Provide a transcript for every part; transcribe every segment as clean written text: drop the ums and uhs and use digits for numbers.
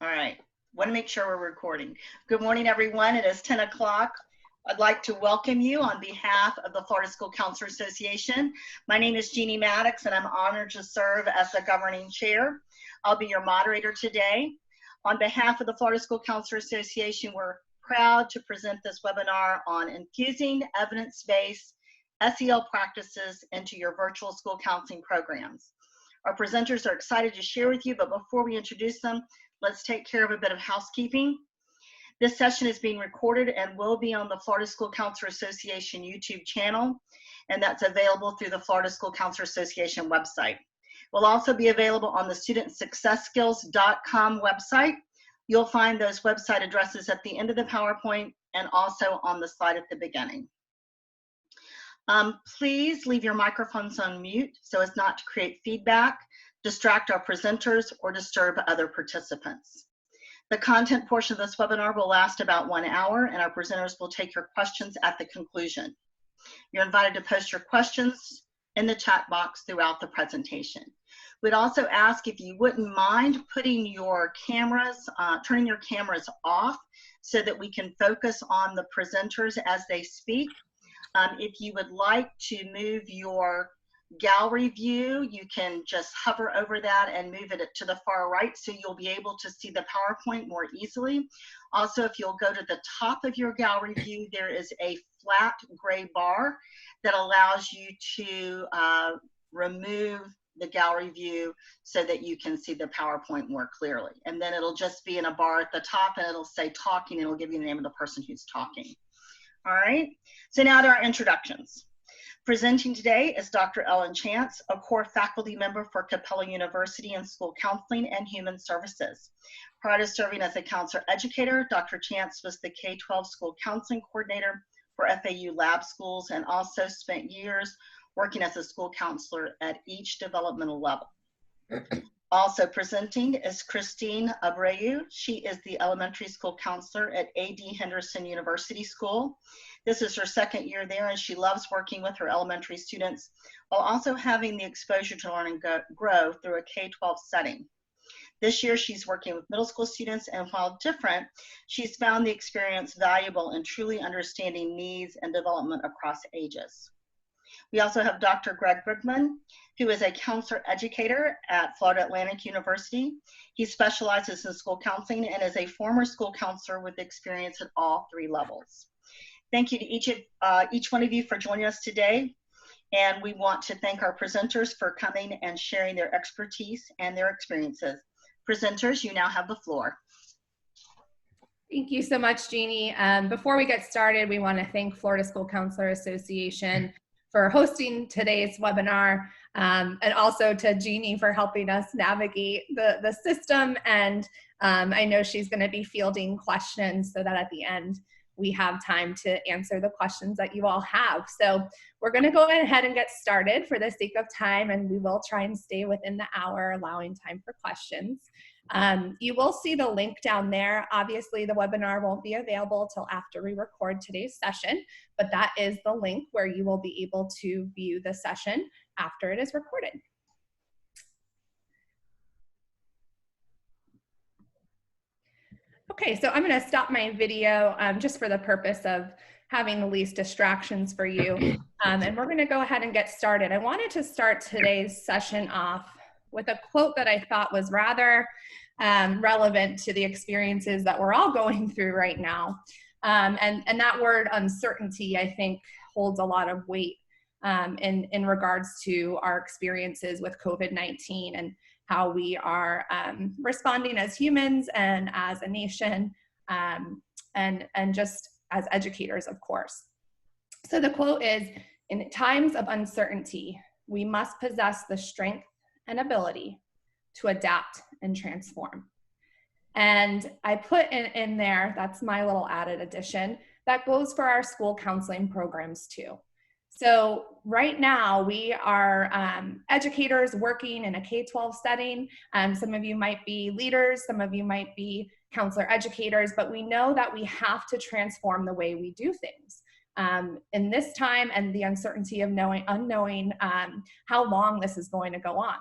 All right, want to make sure we're recording. Good morning, everyone. It is 10 o'clock. I'd like to welcome you on behalf of the Florida School Counselor Association. My name is Jeannie Maddox, and I'm honored to serve as the governing chair. I'll be your moderator today. On behalf of the Florida School Counselor Association, we're proud to present this webinar on infusing evidence-based SEL practices into your virtual school counseling programs. Our presenters are excited to share with you, but before we introduce them, let's take care of a bit of housekeeping. This session is being recorded and will be on the Florida School Counselor Association YouTube channel, and that's available through the Florida School Counselor Association website. Will also be available on the studentsuccessskills.com website. You'll find those website addresses at the end of the PowerPoint and also on the slide at the beginning. Please leave your microphones on mute so as not to create feedback, distract our presenters, or disturb other participants. The content portion of this webinar will last about 1 hour, and our presenters will take your questions at the conclusion. You're invited to post your questions in the chat box throughout the presentation. We'd also ask if you wouldn't mind putting your cameras, turning your cameras off so that we can focus on the presenters as they speak. If you would like to move your gallery view, you can just hover over that and move it to the far right so you'll be able to see the PowerPoint more easily. Also, if you'll go to the top of your gallery view, there is a flat gray bar that allows you to remove the gallery view so that you can see the PowerPoint more clearly. And then it'll just be in a bar at the top and it'll say talking and it'll give you the name of the person who's talking. All right, so now to our introductions. Presenting today is Dr. Ellen Chance, a core faculty member for Capella University in School Counseling and Human Services. Prior to serving as a counselor educator, Dr. Chance was the K-12 school counseling coordinator for FAU lab schools and also spent years working as a school counselor at each developmental level. Also presenting is Christine Abreu. She is the elementary school counselor at A.D. Henderson University School. This is her second year there, and she loves working with her elementary students while also having the exposure to learn and grow through a K-12 setting. This year, she's working with middle school students, and while different, she's found the experience valuable in truly understanding needs and development across ages. We also have Dr. Greg Brigman, who is a counselor educator at Florida Atlantic University. He specializes in school counseling and is a former school counselor with experience at all 3 levels. Thank you to each one of you for joining us today. And we want to thank our presenters for coming and sharing their expertise and their experiences. Presenters, you now have the floor. Thank you so much, Jeannie. Before we get started, we want to thank Florida School Counselor Association for hosting today's webinar, and also to Jeannie for helping us navigate the system. And I know she's going to be fielding questions so that at the end we have time to answer the questions that you all have. So we're going to go ahead and get started for the sake of time, and we will try and stay within the hour, allowing time for questions. You will see the link down there. Obviously, the webinar won't be available till after we record today's session, but that is the link where you will be able to view the session after it is recorded. Okay, so I'm going to stop my video just for the purpose of having the least distractions for you. And we're going to go ahead and get started. I wanted to start today's session off with a quote that I thought was rather relevant to the experiences that we're all going through right now. And that word uncertainty, I think, holds a lot of weight in regards to our experiences with COVID-19 and how we are responding as humans and as a nation, and just as educators, of course. So the quote is, "In times of uncertainty, we must possess the strength and ability to adapt and transform." And I put in there, that's my little added addition, that goes for our school counseling programs too. So right now we are educators working in a K-12 setting. Some of you might be leaders, some of you might be counselor educators, but we know that we have to transform the way we do things. In this time and the uncertainty of unknowing how long this is going to go on.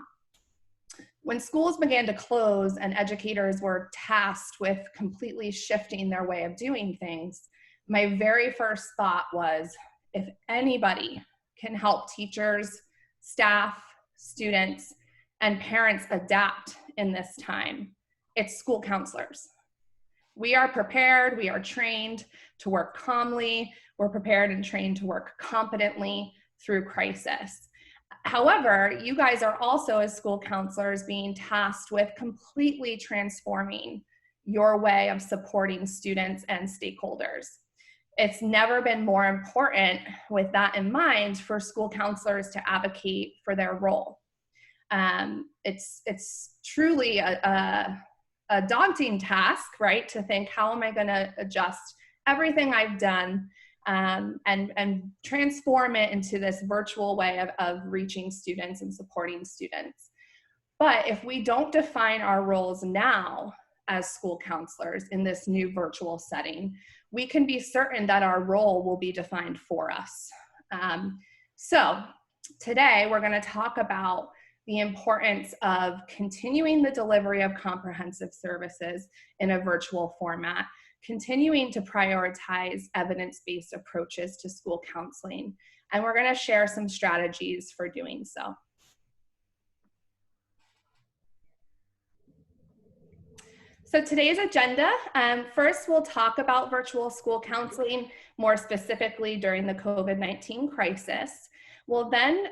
When schools began to close and educators were tasked with completely shifting their way of doing things, my very first thought was, if anybody can help teachers, staff, students, and parents adapt in this time, it's school counselors. We are prepared, we are trained to work calmly, we're prepared and trained to work competently through crisis. However, you guys are also, as school counselors, being tasked with completely transforming your way of supporting students and stakeholders. It's never been more important, with that in mind, for school counselors to advocate for their role. It's truly a daunting task, right? To think, how am I going to adjust everything I've done and transform it into this virtual way of reaching students and supporting students. But if we don't define our roles now as school counselors in this new virtual setting, we can be certain that our role will be defined for us. So today we're going to talk about the importance of continuing the delivery of comprehensive services in a virtual format, continuing to prioritize evidence-based approaches to school counseling, and we're going to share some strategies for doing so. So today's agenda, first we'll talk about virtual school counseling, more specifically during the COVID-19 crisis. We'll then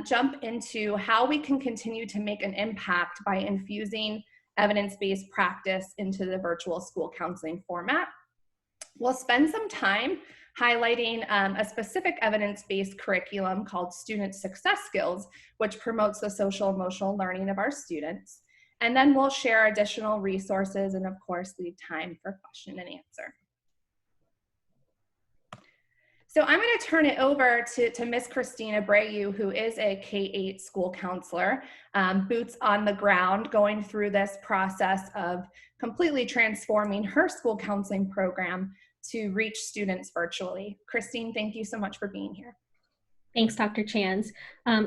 jump into how we can continue to make an impact by infusing evidence-based practice into the virtual school counseling format. We'll spend some time highlighting a specific evidence-based curriculum called Student Success Skills, which promotes the social-emotional learning of our students. And then we'll share additional resources and, of course, leave time for question and answer. So I'm going to turn it over to Miss Christina Abreu, who is a K-8 school counselor, boots on the ground, going through this process of completely transforming her school counseling program to reach students virtually. Christine, thank you so much for being here. Thanks, Dr. Chans.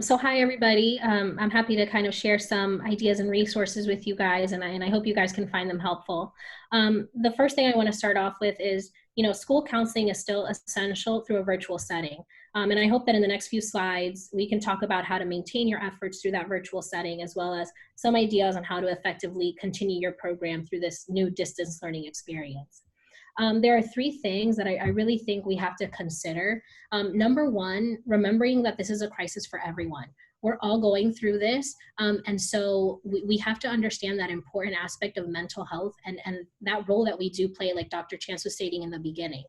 So hi, everybody. I'm happy to kind of share some ideas and resources with you guys, and I hope you guys can find them helpful. The first thing I want to start off with is, school counseling is still essential through a virtual setting. And I hope that in the next few slides, we can talk about how to maintain your efforts through that virtual setting, as well as some ideas on how to effectively continue your program through this new distance learning experience. There are three things that I really think we have to consider. Number one, remembering that this is a crisis for everyone. We're all going through this, and so we have to understand that important aspect of mental health and that role that we do play, like Dr. Chance was stating in the beginning.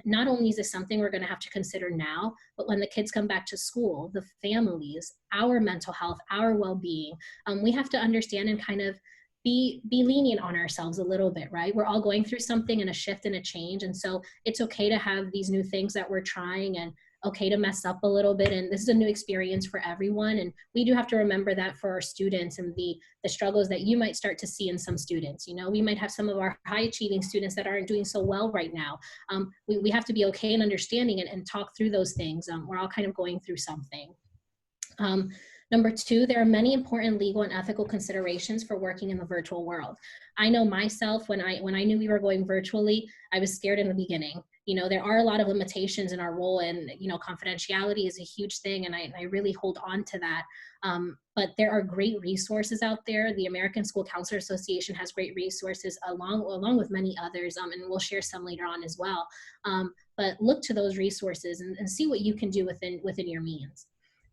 Not only is this something we're going to have to consider now, but when the kids come back to school, the families, our mental health, our well-being, we have to understand and kind of be lenient on ourselves a little bit, right? We're all going through something and a shift and a change. And so it's okay to have these new things that we're trying, and okay to mess up a little bit. And this is a new experience for everyone. And we do have to remember that for our students and the struggles that you might start to see in some students. We might have some of our high achieving students that aren't doing so well right now. We have to be okay and understanding and talk through those things. We're all kind of going through something. Number two, there are many important legal and ethical considerations for working in the virtual world. I know myself, when I knew we were going virtually, I was scared in the beginning. There are a lot of limitations in our role, and confidentiality is a huge thing, and I really hold on to that. But there are great resources out there. The American School Counselor Association has great resources along with many others, and we'll share some later on as well. But look to those resources and see what you can do within your means.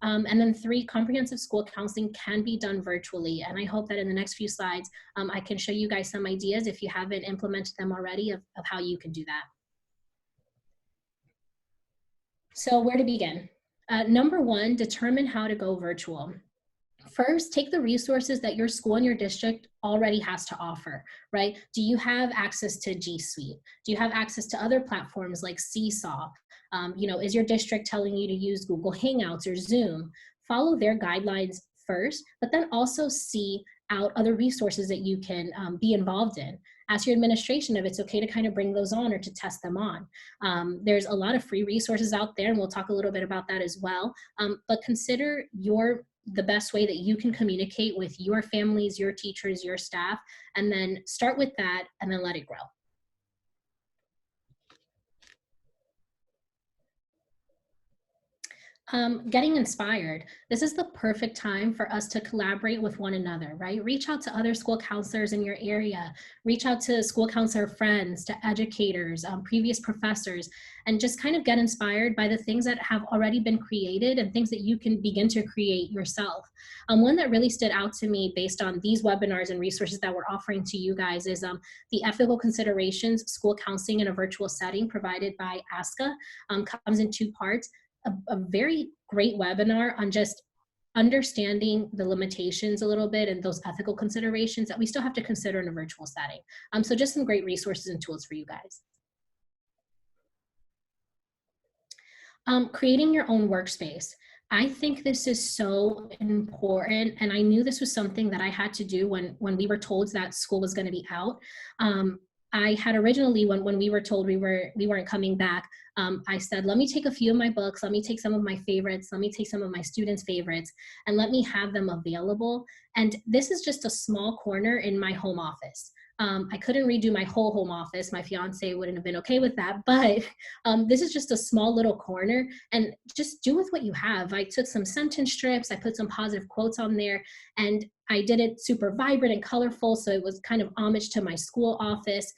And then three, comprehensive school counseling can be done virtually. And I hope that in the next few slides, I can show you guys some ideas, if you haven't implemented them already, of how you can do that. So where to begin? Number one, determine how to go virtual. First, take the resources that your school and your district already has to offer, right? Do you have access to G Suite? Do you have access to other platforms like Seesaw? Is your district telling you to use Google Hangouts or Zoom? Follow their guidelines first, but then also see out other resources that you can be involved in. Ask your administration if it's okay to kind of bring those on or to test them on. There's a lot of free resources out there, and we'll talk a little bit about that as well. But consider your the best way that you can communicate with your families, your teachers, your staff, and then start with that and then let it grow. Getting inspired. This is the perfect time for us to collaborate with one another, right? Reach out to other school counselors in your area, reach out to school counselor friends, to educators, previous professors, and just kind of get inspired by the things that have already been created and things that you can begin to create yourself. One that really stood out to me based on these webinars and resources that we're offering to you guys is the Ethical Considerations School Counseling in a Virtual Setting provided by ASCA. Comes in 2 parts. A very great webinar on just understanding the limitations a little bit and those ethical considerations that we still have to consider in a virtual setting. So just some great resources and tools for you guys. Creating your own workspace. I think this is so important, and I knew this was something that I had to do when we were told that school was going to be out. I had originally, when we were told we weren't coming back, I said, let me take a few of my books, let me take some of my favorites, let me take some of my students' favorites, and let me have them available. And this is just a small corner in my home office. I couldn't redo my whole home office. My fiance wouldn't have been okay with that, but this is just a small little corner, and just do with what you have. I took some sentence strips, I put some positive quotes on there, and I did it super vibrant and colorful, so it was kind of homage to my school office.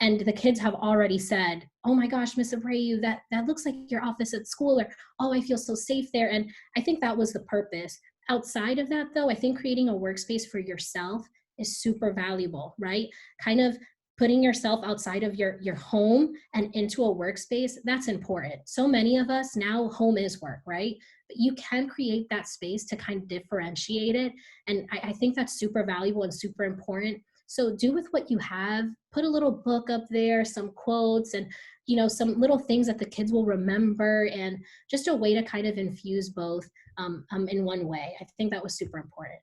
And the kids have already said, oh my gosh, Miss Abreu, that looks like your office at school, or, oh, I feel so safe there. And I think that was the purpose. Outside of that, though, I think creating a workspace for yourself is super valuable, right? Kind of putting yourself outside of your home and into a workspace, that's important. So many of us now, home is work, right? But you can create that space to kind of differentiate it. And I think that's super valuable and super important. So do with what you have, put a little book up there, some quotes, and some little things that the kids will remember, and just a way to kind of infuse both in one way. I think that was super important.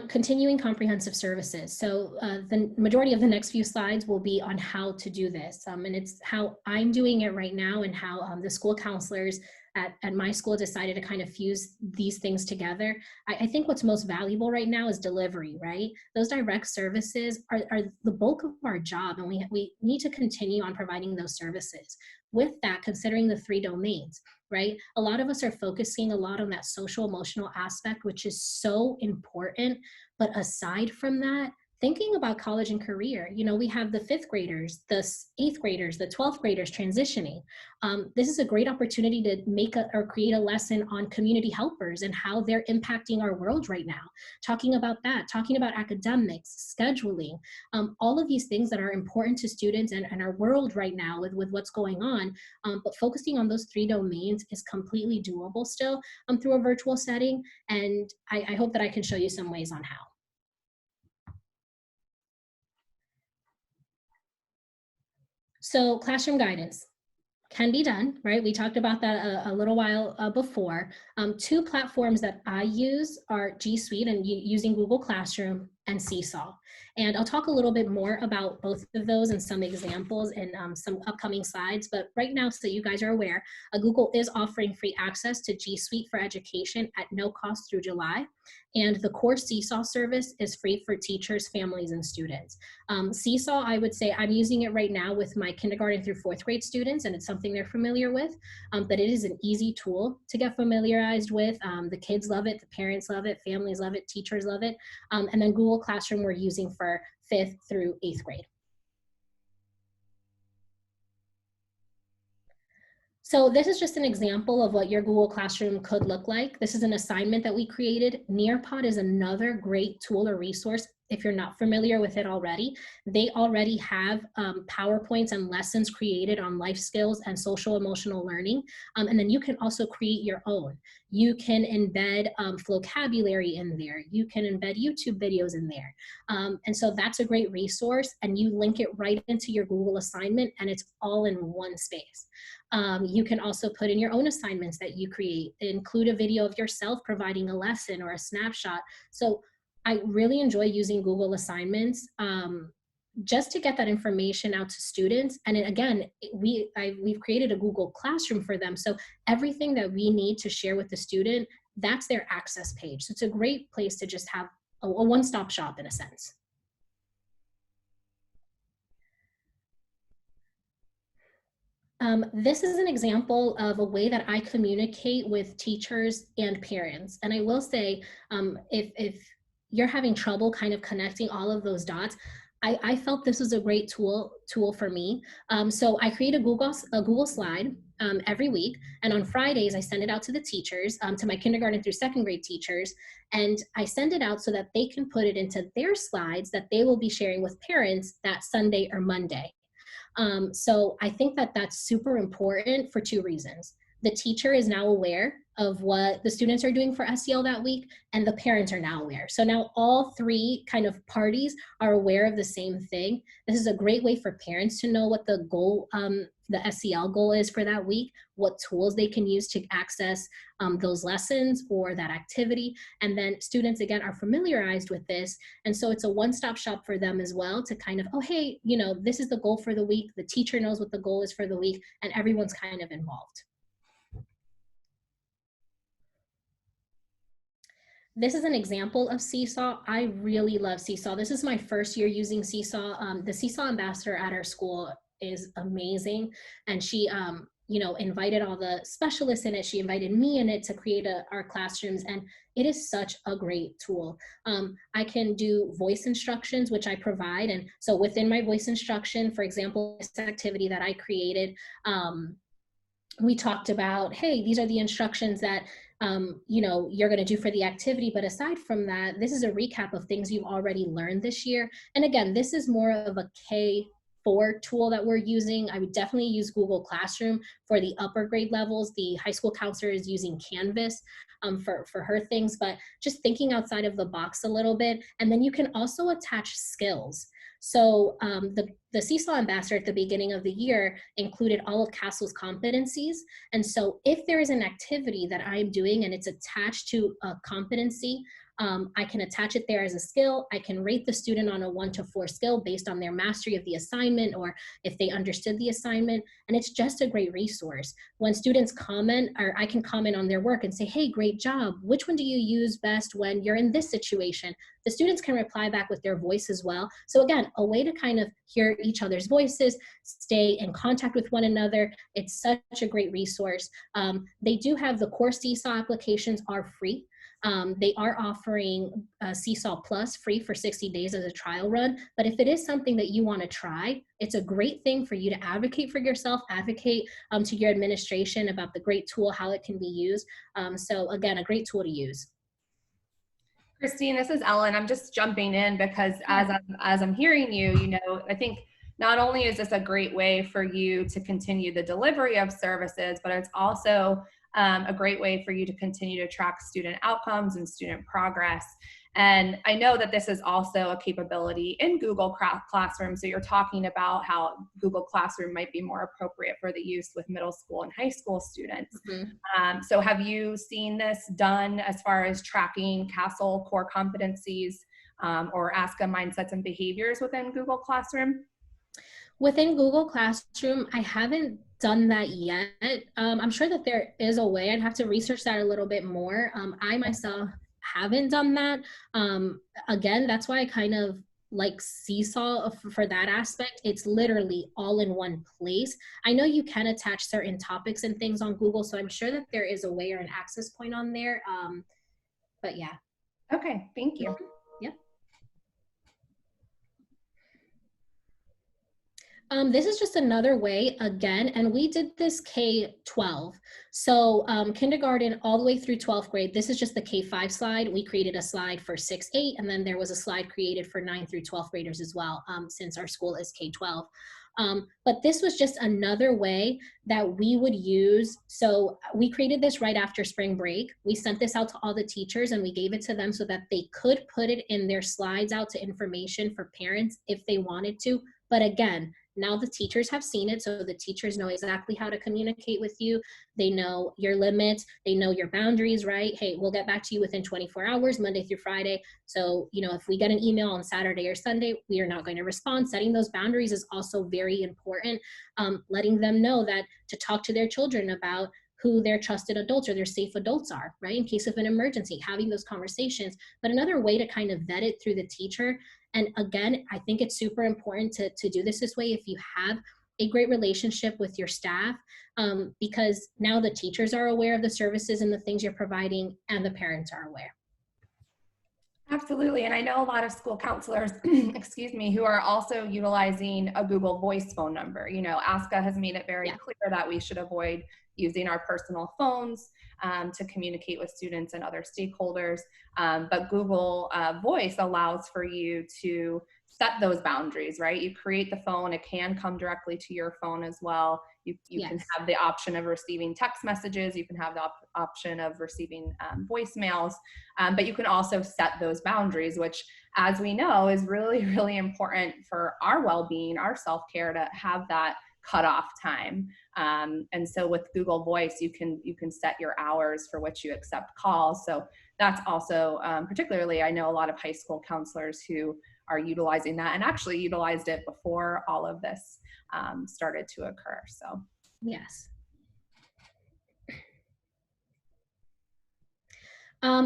Continuing comprehensive services. So the majority of the next few slides will be on how to do this. And it's how I'm doing it right now, and how the school counselors at my school decided to kind of fuse these things together. I think what's most valuable right now is delivery, right? Those direct services are the bulk of our job, and we need to continue on providing those services. With that, considering the 3 domains, right? A lot of us are focusing a lot on that social emotional aspect, which is so important. But aside from that, thinking about college and career, we have the 5th graders, the 8th graders, the 12th graders transitioning. This is a great opportunity to make or create a lesson on community helpers and how they're impacting our world right now. Talking about that, talking about academics, scheduling, all of these things that are important to students and our world right now with what's going on. But focusing on those 3 domains is completely doable still through a virtual setting. And I hope that I can show you some ways on how. So classroom guidance can be done, right? We talked about that a little while before. 2 platforms that I use are G Suite and using Google Classroom, and Seesaw. And I'll talk a little bit more about both of those and some examples in some upcoming slides. But right now, so you guys are aware, Google is offering free access to G Suite for Education at no cost through July. And the core Seesaw service is free for teachers, families, and students. Seesaw, I would say I'm using it right now with my kindergarten through 4th grade students, and it's something they're familiar with. But it is an easy tool to get familiarized with. The kids love it, the parents love it, families love it, teachers love it. And then Google Classroom we're using for 5th through 8th grade. So this is just an example of what your Google Classroom could look like. This is an assignment that we created. Nearpod is another great tool or resource if you're not familiar with it already. They already have PowerPoints and lessons created on life skills and social emotional learning. And then you can also create your own. You can embed vocabulary in there. You can embed YouTube videos in there. And so that's a great resource, and you link it right into your Google assignment, and it's all in one space. You can also put in your own assignments that you create, include a video of yourself providing a lesson or a snapshot. So I really enjoy using Google Assignments. just to get that information out to students. And again, we've created a Google Classroom for them. So everything that we need to share with the student, that's their access page. So it's a great place to just have a one-stop shop in a sense. This is an example of a way that I communicate with teachers and parents. And I will say, if you're having trouble kind of connecting all of those dots, I felt this was a great tool for me. So I create a Google slide every week, and on Fridays I send it out to the teachers, to my kindergarten through second grade teachers, and I send it out so that they can put it into their slides that they will be sharing with parents that Sunday or Monday. So I think that that's super important for two reasons. The teacher is now aware of what the students are doing for SEL that week, and the parents are now aware. So now all three kind of parties are aware of the same thing. This is a great way for parents to know what the goal, the SEL goal is for that week, what tools they can use to access those lessons or that activity. And then students, again, are familiarized with this. And so it's a one-stop shop for them as well to kind of, oh, hey, you know, this is the goal for the week. The teacher knows what the goal is for the week, and everyone's kind of involved. This is an example of Seesaw. I really love Seesaw. This is my first year using Seesaw. The Seesaw ambassador at our school is amazing. And she, you know, invited all the specialists in it. She invited me in it to create our classrooms. And it is such a great tool. I can do voice instructions, which I provide. And so within my voice instruction, for example, this activity that I created, we talked about, hey, these are the instructions that you know, you're going to do for the activity. But aside from that, this is a recap of things you've already learned this year. And again, this is more of a K4 tool that we're using. I would definitely use Google Classroom for the upper grade levels. The high school counselor is using Canvas for her things, but just thinking outside of the box a little bit. And then you can also attach skills. So the Seesaw ambassador at the beginning of the year included all of CASEL's competencies. And so if there is an activity that I'm doing and it's attached to a competency, I can attach it there as a skill. I can rate the student on a 1 to 4 scale based on their mastery of the assignment or if they understood the assignment. And it's just a great resource. When students comment, or I can comment on their work and say, hey, great job. Which one do you use best when you're in this situation? The students can reply back with their voice as well. So again, a way to kind of hear each other's voices, stay in contact with one another. It's such a great resource. They do have the core Seesaw applications are free. They are offering Seesaw Plus free for 60 days as a trial run. But if it is something that you want to try, it's a great thing for you to advocate for yourself, advocate to your administration about the great tool, how it can be used. So again, a great tool to use. Christine, this is Ellen. I'm just jumping in because as I'm hearing you, you know, I think not only is this a great way for you to continue the delivery of services, but it's also a great way for you to continue to track student outcomes and student progress. And I know that this is also a capability in Google Classroom. So you're talking about how Google Classroom might be more appropriate for the use with middle school and high school students. Mm-hmm. So have you seen this done as far as tracking CASEL core competencies or ASCA Mindsets and Behaviors within Google Classroom? Within Google Classroom, I haven't done that yet. I'm sure that there is a way. I'd have to research that a little bit more. I myself haven't done that. Again, that's why I kind of like Seesaw for that aspect. It's literally all in one place. I know you can attach certain topics and things on Google, so I'm sure that there is a way or an access point on there. But yeah. Okay, thank you. Yep. This is just another way, again, and we did this K-12. So kindergarten all the way through 12th grade, this is just the K-5 slide. We created a slide for 6-8, and then there was a slide created for 9 through 12th graders as well, since our school is K-12. But this was just another way that we would use. So we created this right after spring break. We sent this out to all the teachers and we gave it to them so that they could put it in their slides out to information for parents if they wanted to. But again, Now the teachers have seen it, so the teachers know exactly how to communicate with you. They know your limits, they know your boundaries, right? Hey, we'll get back to you within 24 hours, Monday through Friday. So, you know, if we get an email on Saturday or Sunday, we are not going to respond. Setting those boundaries is also very important. Letting them know that to talk to their children about who their trusted adults or their safe adults are, right? In case of an emergency, having those conversations. But another way to kind of vet it through the teacher, and again, I think it's super important to do this way if you have a great relationship with your staff, because now the teachers are aware of the services and the things you're providing, and the parents are aware. Absolutely. And I know a lot of school counselors, excuse me, who are also utilizing a Google Voice phone number. You know, ASCA has made it very clear that we should avoid using our personal phones to communicate with students and other stakeholders. But Google Voice allows for you to set those boundaries, right? You create the phone, it can come directly to your phone as well. You can have the option of receiving text messages, you can have the option of receiving voicemails, but you can also set those boundaries, which, as we know, is really, really important for our well-being, our self-care, to have that cutoff time. And so with Google Voice, you can set your hours for which you accept calls. So that's also, particularly, I know a lot of high school counselors who are utilizing that, and actually utilized it before all of this started to occur. So yes.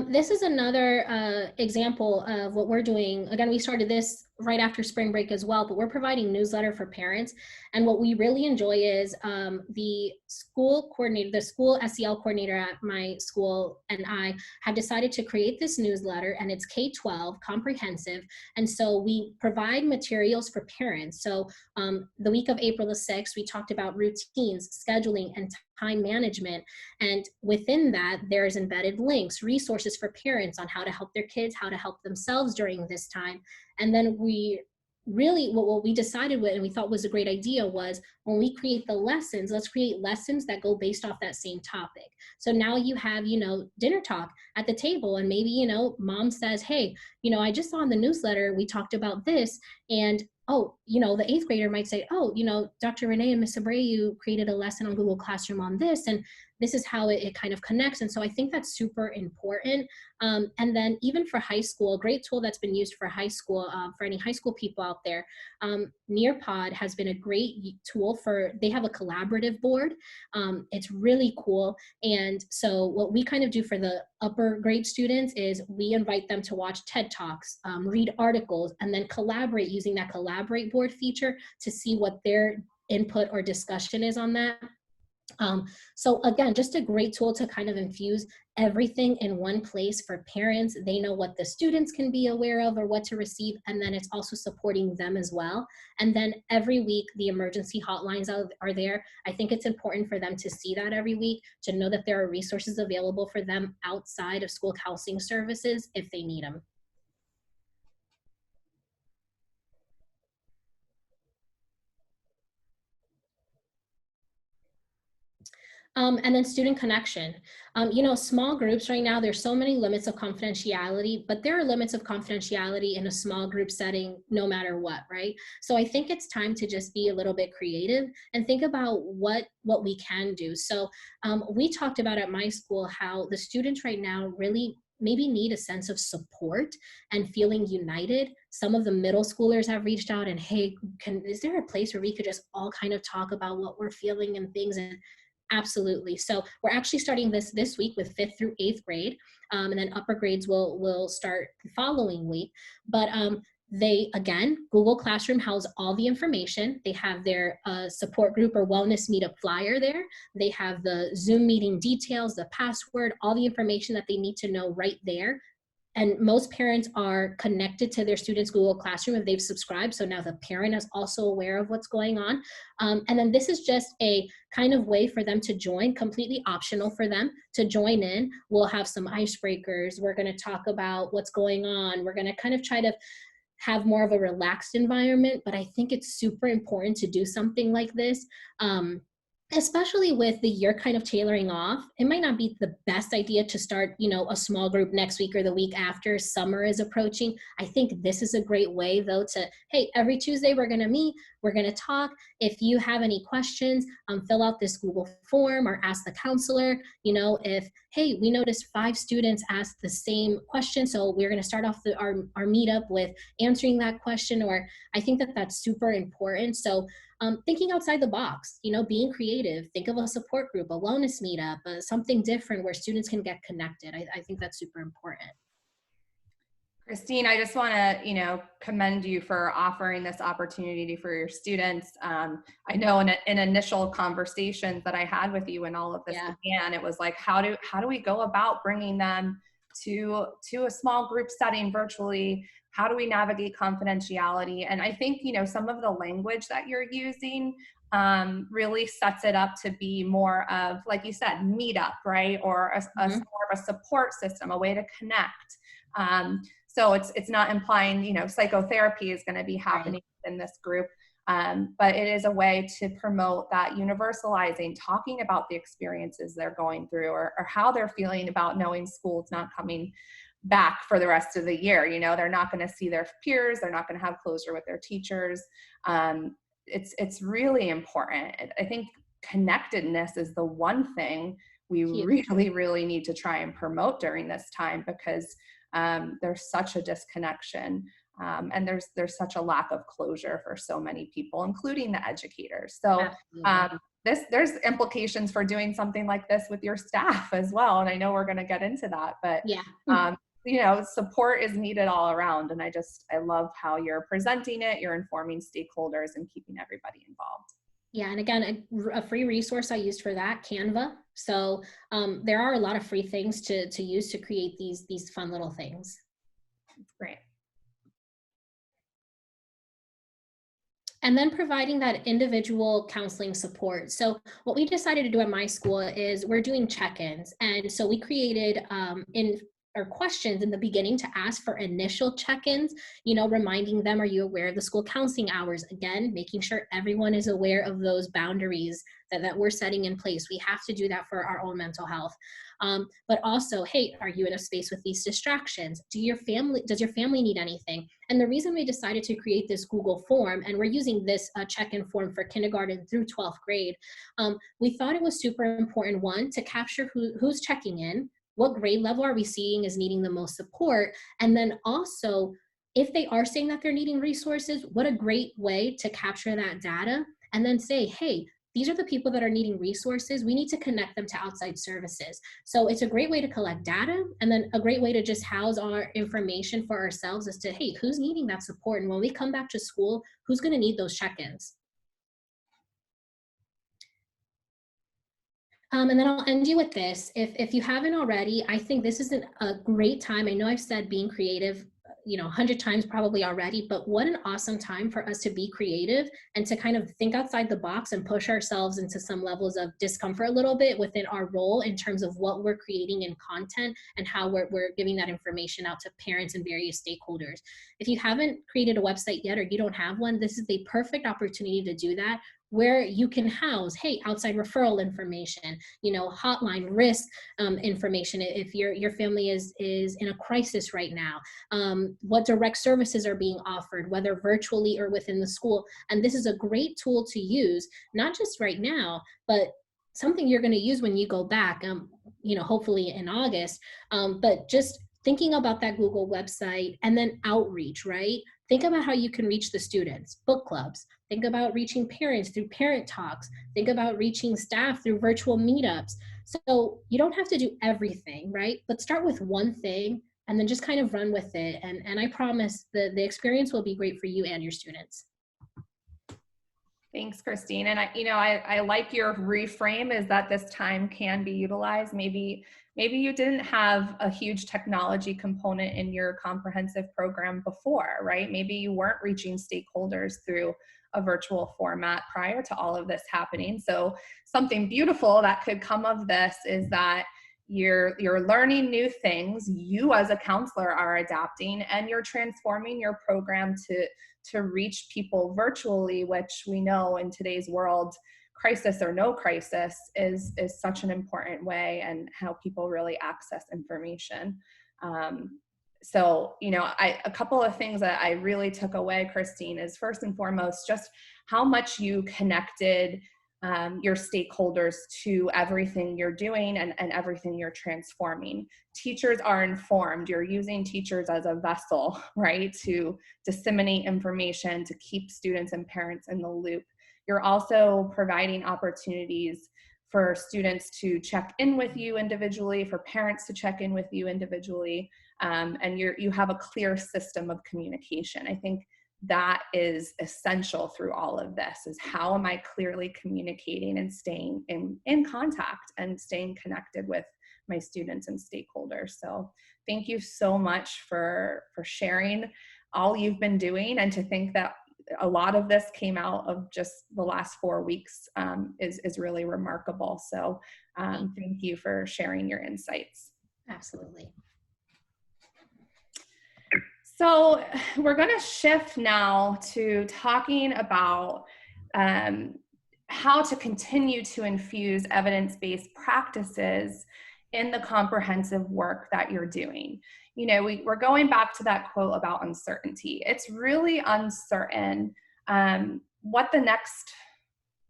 This is another example of what we're doing. Again, we started this right after spring break as well, but we're providing newsletter for parents. And what we really enjoy is the school coordinator, the school SEL coordinator at my school, and I have decided to create this newsletter, and it's K-12 comprehensive. And so we provide materials for parents. So the week of April the 6th, we talked about routines, scheduling, and time management. And within that, there's embedded links, resources for parents on how to help their kids, how to help themselves during this time. And then we really, what we decided with, and we thought was a great idea, was when we create the lessons, let's create lessons that go based off that same topic. So now you have, you know, dinner talk at the table, and maybe, you know, mom says, hey, you know, I just saw in the newsletter, we talked about this, and oh, you know, the 8th grader might say, oh, you know, Dr. Renee and Miss Abreu created a lesson on Google Classroom on this, and this is how it kind of connects. And so I think that's super important. And then even for high school, a great tool that's been used for high school, for any high school people out there, Nearpod has been a great tool for, they have a collaborative board. It's really cool. And so what we kind of do for the upper grade students is we invite them to watch TED Talks, read articles, and then collaborate using that collaborate board feature to see what their input or discussion is on that. So again, just a great tool to kind of infuse everything in one place for parents. They know what the students can be aware of or what to receive, and then it's also supporting them as well. And then every week, the emergency hotlines are there. I think it's important for them to see that every week, to know that there are resources available for them outside of school counseling services if they need them. And then student connection. You know, small groups right now, there's so many limits of confidentiality, but there are limits of confidentiality in a small group setting no matter what, right? So I think it's time to just be a little bit creative and think about what we can do. So we talked about at my school how the students right now really maybe need a sense of support and feeling united. Some of the middle schoolers have reached out and, hey, is there a place where we could just all kind of talk about what we're feeling and things? And absolutely. So we're actually starting this week with 5th through 8th grade, and then upper grades will start the following week. But they, again, Google Classroom has all the information. They have their support group or wellness meetup flyer there. They have the Zoom meeting details, the password, all the information that they need to know right there. And most parents are connected to their students' Google Classroom if they've subscribed. So now the parent is also aware of what's going on. And then this is just a kind of way for them to join, completely optional for them to join in. We'll have some icebreakers. We're going to talk about what's going on. We're going to kind of try to have more of a relaxed environment. But I think it's super important to do something like this. especially with the year kind of tailoring off, it might not be the best idea to start, a small group next week or the week after summer is approaching. I think this is a great way though to, hey, every Tuesday we're going to meet, we're going to talk. If you have any questions, fill out this Google form or ask the counselor, if, hey, we noticed 5 students asked the same question, so we're going to start off our meetup with answering that question, or I think that that's super important. So thinking outside the box, being creative, think of a support group, a wellness meetup, something different where students can get connected. I think that's super important. Christine, I just want to, commend you for offering this opportunity for your students. I know in initial conversations that I had with you when all of this began, it was like, how do we go about bringing them to a small group setting virtually? How do we navigate confidentiality? And I think, some of the language that you're using really sets it up to be more of, like you said, meetup, right? Or more of a support system, a way to connect. So it's not implying, psychotherapy is going to be happening in this group, but it is a way to promote that universalizing, talking about the experiences they're going through or how they're feeling about knowing school's not coming back for the rest of the year. They're not going to see their peers. They're not going to have closure with their teachers. It's really important. I think connectedness is the one thing we really, really need to try and promote during this time, because there's such a disconnection and there's such a lack of closure for so many people, including the educators. So there's implications for doing something like this with your staff as well. And I know we're going to get into that, but support is needed all around. And I love how you're presenting it, you're informing stakeholders and keeping everybody involved. Yeah, and again, a free resource I used for that, Canva. So there are a lot of free things to use to create these fun little things. That's great. And then providing that individual counseling support. So what we decided to do at my school is we're doing check-ins. And so we created questions in the beginning to ask for initial check-ins, reminding them, are you aware of the school counseling hours? Again, making sure everyone is aware of those boundaries that we're setting in place. We have to do that for our own mental health. But also, hey, are you in a space with these distractions? Does your family need anything? And the reason we decided to create this Google form, and we're using this check-in form for kindergarten through 12th grade, we thought it was super important, one, to capture who's checking in, what grade level are we seeing is needing the most support, and then also, if they are saying that they're needing resources, what a great way to capture that data and then say, hey, these are the people that are needing resources. We need to connect them to outside services. So it's a great way to collect data, and then a great way to just house our information for ourselves as to, hey, who's needing that support? And when we come back to school, who's going to need those check-ins? And then I'll end you with this. If you haven't already, I think this is a great time. I know I've said being creative 100 times probably already, but what an awesome time for us to be creative and to kind of think outside the box and push ourselves into some levels of discomfort a little bit within our role in terms of what we're creating in content and how we're giving that information out to parents and various stakeholders. If you haven't created a website yet or you don't have one, this is the perfect opportunity to do that, where you can house, hey, outside referral information, hotline risk information if your family is in a crisis right now, what direct services are being offered, whether virtually or within the school. And this is a great tool to use, not just right now, but something you're going to use when you go back, hopefully in August, but just thinking about that Google website and then outreach, right? Think about how you can reach the students, book clubs. Think about reaching parents through parent talks. Think about reaching staff through virtual meetups. So you don't have to do everything, right? But start with one thing and then just kind of run with it. And I promise the experience will be great for you and your students. Thanks, Christine. And I like your reframe, is that this time can be utilized. Maybe you didn't have a huge technology component in your comprehensive program before, right? Maybe you weren't reaching stakeholders through a virtual format prior to all of this happening. So something beautiful that could come of this is that you're learning new things. You as a counselor are adapting, and you're transforming your program to reach people virtually, which we know in today's world, crisis or no crisis is such an important way, and how people really access information. So, you know, a couple of things that I really took away, Christine, is first and foremost, just how much you connected your stakeholders to everything you're doing and everything you're transforming. Teachers are informed. You're using teachers as a vessel, right, to disseminate information, to keep students and parents in the loop. You're also providing opportunities for students to check in with you individually, for parents to check in with you individually, and you have a clear system of communication. I think that is essential through all of this, is how am I clearly communicating and staying in contact and staying connected with my students and stakeholders. So thank you so much for sharing all you've been doing, and to think that a lot of this came out of just the last 4 weeks is really remarkable. So thank you for sharing your insights. Absolutely. So we're going to shift now to talking about how to continue to infuse evidence-based practices in the comprehensive work that you're doing. You know, we're going back to that quote about uncertainty. It's really uncertain what the next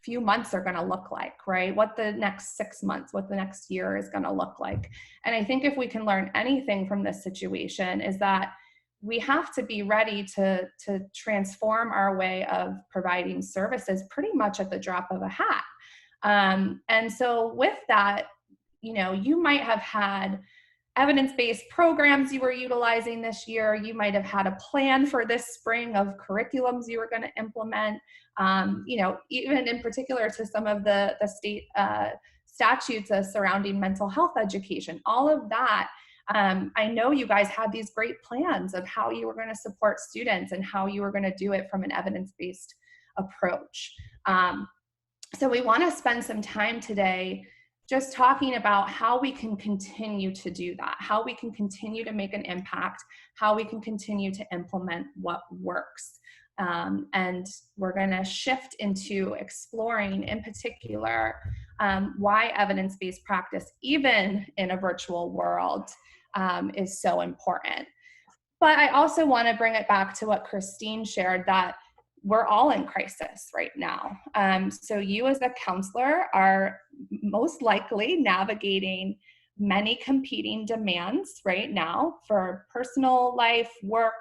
few months are going to look like, right? What the next 6 months, what the next year is going to look like. And I think if we can learn anything from this situation, is that we have to be ready to transform our way of providing services pretty much at the drop of a hat. And so with that, you know, you might have had evidence-based programs you were utilizing this year. You might have had a plan for this spring of curriculums you were going to implement. You know, even in particular to some of the state statutes surrounding mental health education, all of that. I know you guys had these great plans of how you were going to support students and how you were going to do it from an evidence-based approach. So we want to spend some time today just talking about how we can continue to do that, how we can continue to make an impact, how we can continue to implement what works. And we're going to shift into exploring, in particular, why evidence-based practice, even in a virtual world, is so important. But I also want to bring it back to what Christine shared, that we're all in crisis right now. So you as a counselor are most likely navigating many competing demands right now for personal life, work.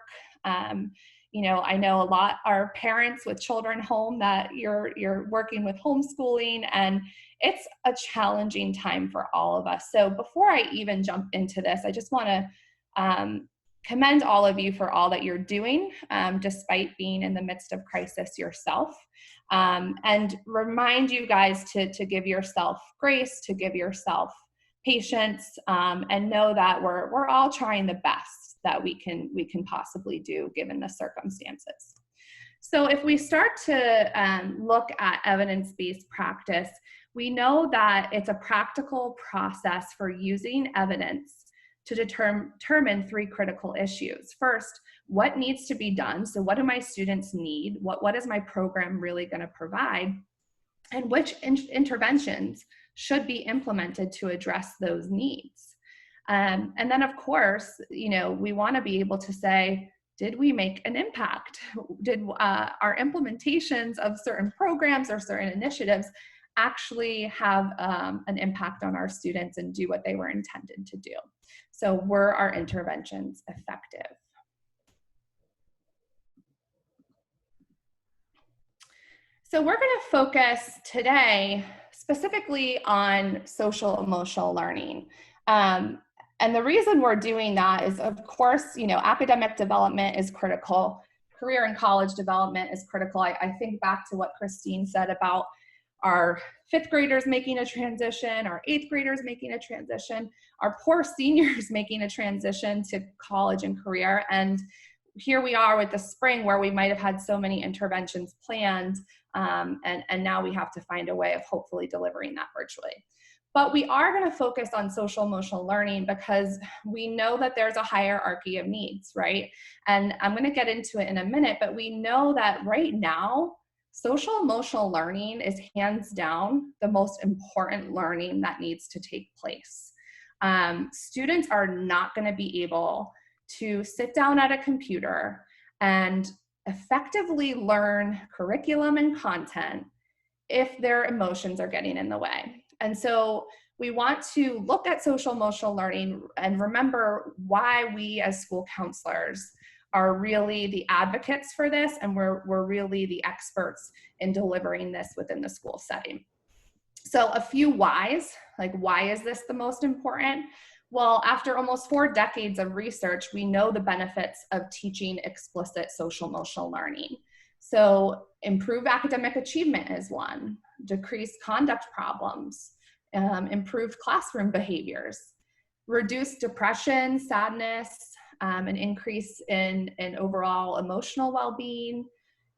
You know, I know a lot are parents with children home that you're working with homeschooling, and it's a challenging time for all of us. So before I even jump into this, I just want to commend all of you for all that you're doing, despite being in the midst of crisis yourself, and remind you guys to give yourself grace, to give yourself patience, and know that we're all trying the best that we can possibly do given the circumstances. So if we start to look at evidence-based practice, we know that it's a practical process for using evidence to determine 3 critical issues. First, what needs to be done? So what do my students need? What is my program really going to provide? And which interventions should be implemented to address those needs? And then, of course, you know, we want to be able to say, did we make an impact? Did our implementations of certain programs or certain initiatives actually have an impact on our students and do what they were intended to do? So were our interventions effective? So we're going to focus today specifically on social emotional learning. And the reason we're doing that is, of course, you know, academic development is critical. Career and college development is critical. I think back to what Christine said about our 5th graders making a transition, our 8th graders making a transition, our poor seniors making a transition to college and career. And here we are with the spring where we might have had so many interventions planned, and now we have to find a way of hopefully delivering that virtually. But we are going to focus on social emotional learning because we know that there's a hierarchy of needs, right? And I'm going to get into it in a minute, but we know that right now, social emotional learning is hands down the most important learning that needs to take place. Students are not going to be able to sit down at a computer and effectively learn curriculum and content if their emotions are getting in the way. And so we want to look at social emotional learning and remember why we as school counselors are really the advocates for this, and we're really the experts in delivering this within the school setting. So a few whys, like why is this the most important? Well, after almost 4 decades of research, we know the benefits of teaching explicit social emotional learning. So improve academic achievement is one, decrease conduct problems, improved classroom behaviors, reduce depression, sadness, an increase in overall emotional well-being,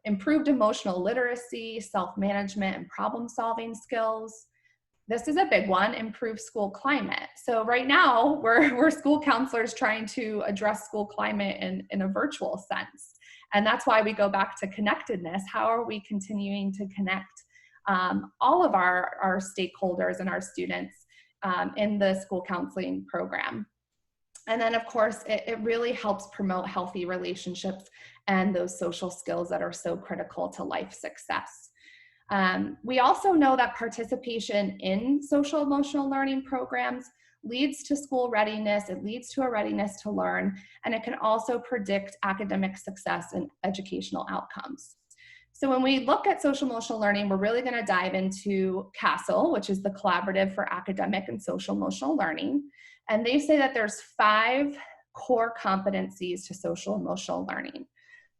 improved emotional literacy, self-management, and problem-solving skills. This is a big one, improve school climate. So right now, we're school counselors trying to address school climate in a virtual sense. And that's why we go back to connectedness. How are we continuing to connect all of our stakeholders and our students in the school counseling program? And then, of course, it really helps promote healthy relationships and those social skills that are so critical to life success. We also know that participation in social emotional learning programs leads to school readiness, it leads to a readiness to learn, and it can also predict academic success and educational outcomes. So when we look at social emotional learning, we're really going to dive into CASEL, which is the Collaborative for Academic and Social Emotional Learning. And they say that there's 5 core competencies to social emotional learning.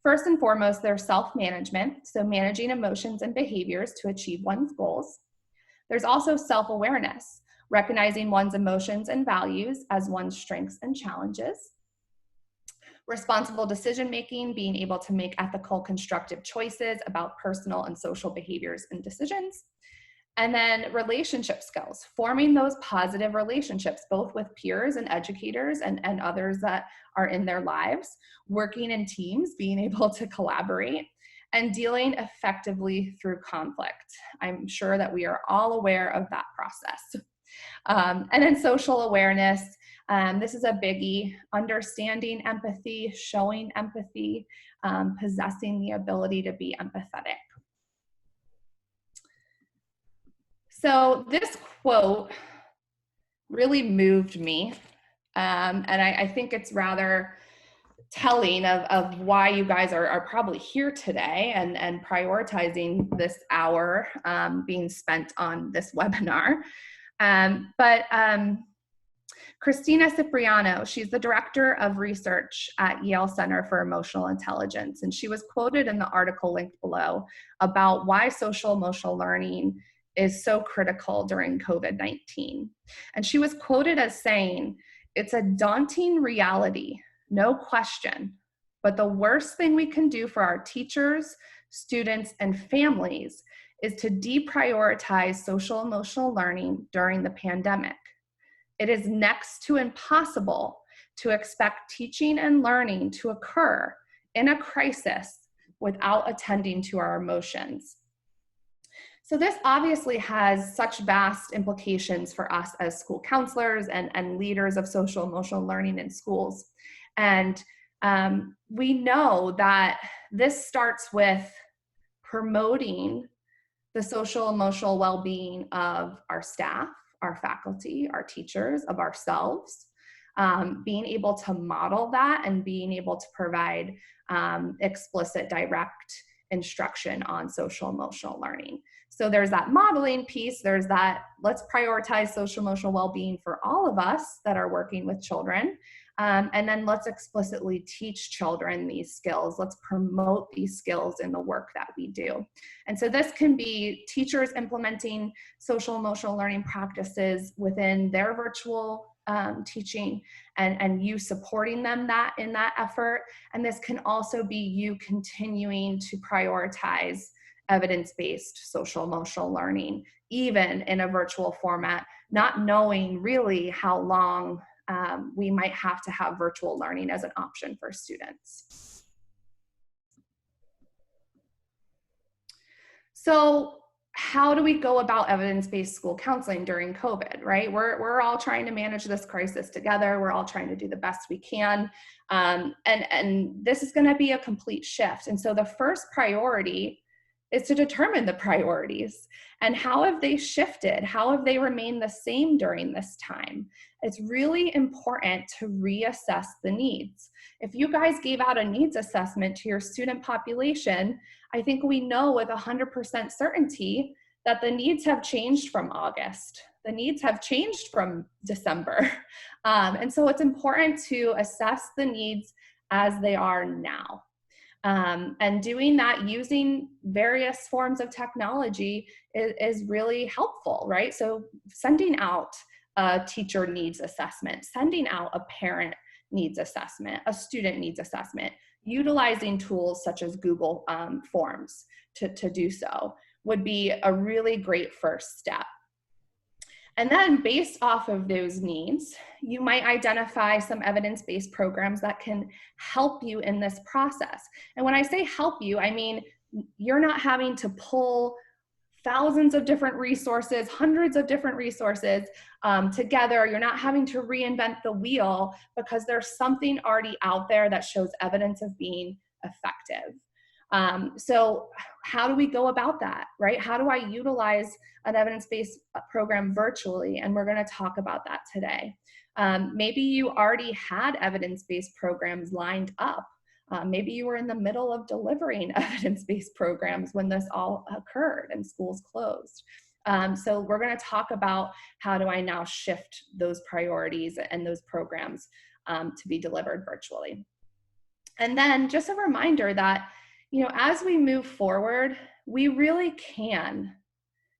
First and foremost, there's self-management, so managing emotions and behaviors to achieve one's goals. There's also self-awareness, recognizing one's emotions and values as one's strengths and challenges. Responsible decision-making, being able to make ethical, constructive choices about personal and social behaviors and decisions. And then relationship skills, forming those positive relationships, both with peers and educators and others that are in their lives, working in teams, being able to collaborate, and dealing effectively through conflict. I'm sure that we are all aware of that process. And then social awareness. This is a biggie, understanding empathy, showing empathy, possessing the ability to be empathetic. So this quote really moved me, and I think it's rather telling of why you guys are probably here today and prioritizing this hour being spent on this webinar. Christina Cipriano, she's the director of research at Yale Center for Emotional Intelligence, and she was quoted in the article linked below about why social emotional learning is so critical during COVID-19. And she was quoted as saying, "It's a daunting reality, no question, but the worst thing we can do for our teachers, students, and families is to deprioritize social emotional learning during the pandemic. It is next to impossible to expect teaching and learning to occur in a crisis without attending to our emotions." So this obviously has such vast implications for us as school counselors and leaders of social emotional learning in schools. And we know that this starts with promoting the social emotional well-being of our staff, our faculty, our teachers, of ourselves, being able to model that and being able to provide explicit, direct instruction on social emotional learning. So there's that modeling piece, there's that let's prioritize social emotional well-being for all of us that are working with children, and then let's explicitly teach children these skills. Let's promote these skills in the work that we do. And so this can be teachers implementing social emotional learning practices within their virtual teaching and you supporting them in that effort. And this can also be you continuing to prioritize evidence-based social emotional learning, even in a virtual format, not knowing really how long we might have to have virtual learning as an option for students. So how do we go about evidence-based school counseling during COVID, right? We're all trying to manage this crisis together. We're all trying to do the best we can. And this is gonna be a complete shift. And so the first priority is to determine the priorities and how have they shifted? How have they remained the same during this time? It's really important to reassess the needs. If you guys gave out a needs assessment to your student population, I think we know with 100% certainty that the needs have changed from August. The needs have changed from December. And so it's important to assess the needs as they are now. And doing that using various forms of technology is really helpful, right? So sending out a teacher needs assessment, sending out a parent needs assessment, a student needs assessment, utilizing tools such as Google Forms to do so would be a really great first step. And then based off of those needs, you might identify some evidence-based programs that can help you in this process. And when I say help you, I mean, you're not having to pull thousands of different resources, hundreds of different resources together. You're not having to reinvent the wheel because there's something already out there that shows evidence of being effective. So how do we go about that, right? How do I utilize an evidence-based program virtually? And we're going to talk about that today. Maybe you already had evidence-based programs lined up. Maybe you were in the middle of delivering evidence-based programs when this all occurred and schools closed. So we're going to talk about how do I now shift those priorities and those programs to be delivered virtually. And then just a reminder that, you know, as we move forward, we really can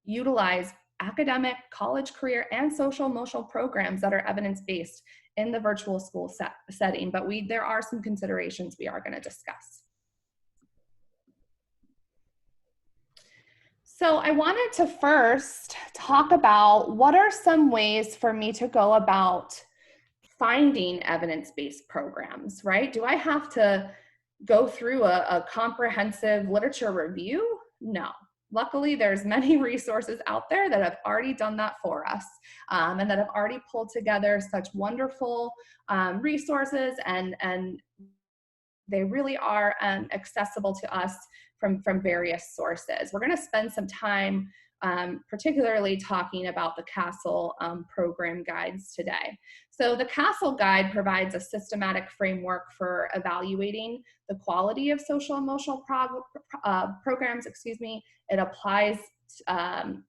utilize academic, college, career, and social emotional programs that are evidence-based in the virtual school setting, but there are some considerations we are going to discuss. So I wanted to first talk about what are some ways for me to go about finding evidence-based programs, right? Do I have to go through a comprehensive literature review? No. Luckily, there's many resources out there that have already done that for us and that have already pulled together such wonderful resources, and they really are accessible to us from various sources. We're going to spend some time particularly talking about the CASEL program guides today. So the CASEL guide provides a systematic framework for evaluating the quality of social emotional programs, It applies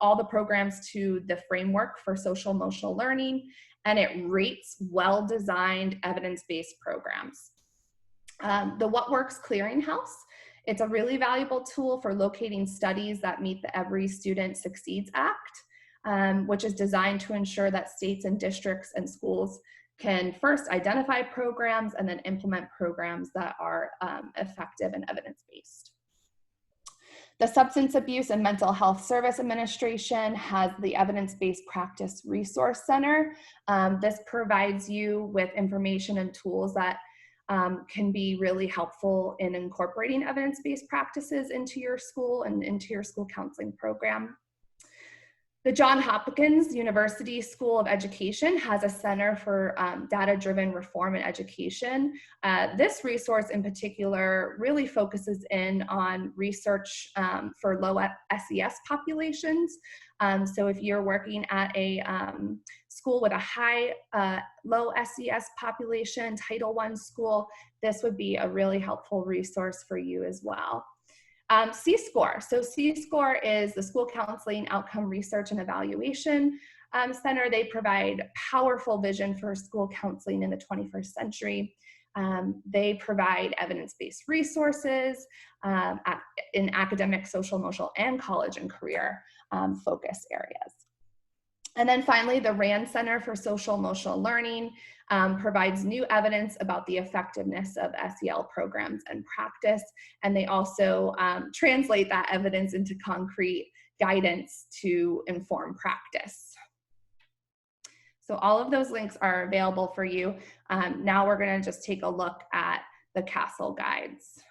all the programs to the framework for social emotional learning, and it rates well-designed evidence-based programs. The What Works Clearinghouse, it's a really valuable tool for locating studies that meet the Every Student Succeeds Act, which is designed to ensure that states and districts and schools can first identify programs and then implement programs that are effective and evidence-based. The Substance Abuse and Mental Health Service Administration has the Evidence-Based Practice Resource Center. This provides you with information and tools that can be really helpful in incorporating evidence-based practices into your school and into your school counseling program. The Johns Hopkins University School of Education has a Center for Data-Driven Reform in Education. This resource in particular really focuses in on research for low SES populations. So if you're working at a school with a high low SES population, Title I school, this would be a really helpful resource for you as well. C-SCORE. So C-SCORE is the School Counseling Outcome Research and Evaluation Center. They provide powerful vision for school counseling in the 21st century. They provide evidence-based resources in academic, social, emotional, and college and career focus areas. And then finally, the RAND Center for Social Emotional Learning provides new evidence about the effectiveness of SEL programs and practice, and they also translate that evidence into concrete guidance to inform practice. So all of those links are available for you. Now we're going to just take a look at the CASEL guides.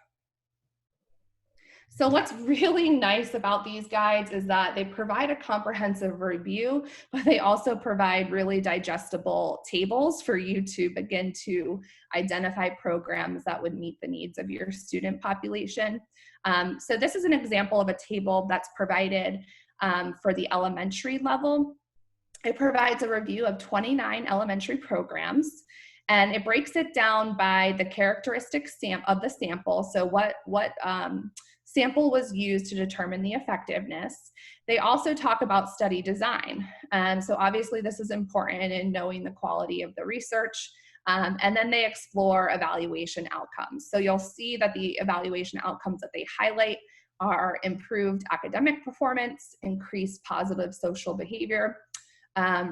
So what's really nice about these guides is that they provide a comprehensive review, but they also provide really digestible tables for you to begin to identify programs that would meet the needs of your student population. So this is an example of a table that's provided for the elementary level. It provides a review of 29 elementary programs, and it breaks it down by the characteristics of the sample. So what sample was used to determine the effectiveness. They also talk about study design. So obviously this is important in knowing the quality of the research. And then they explore evaluation outcomes. So you'll see that the evaluation outcomes that they highlight are improved academic performance, increased positive social behavior,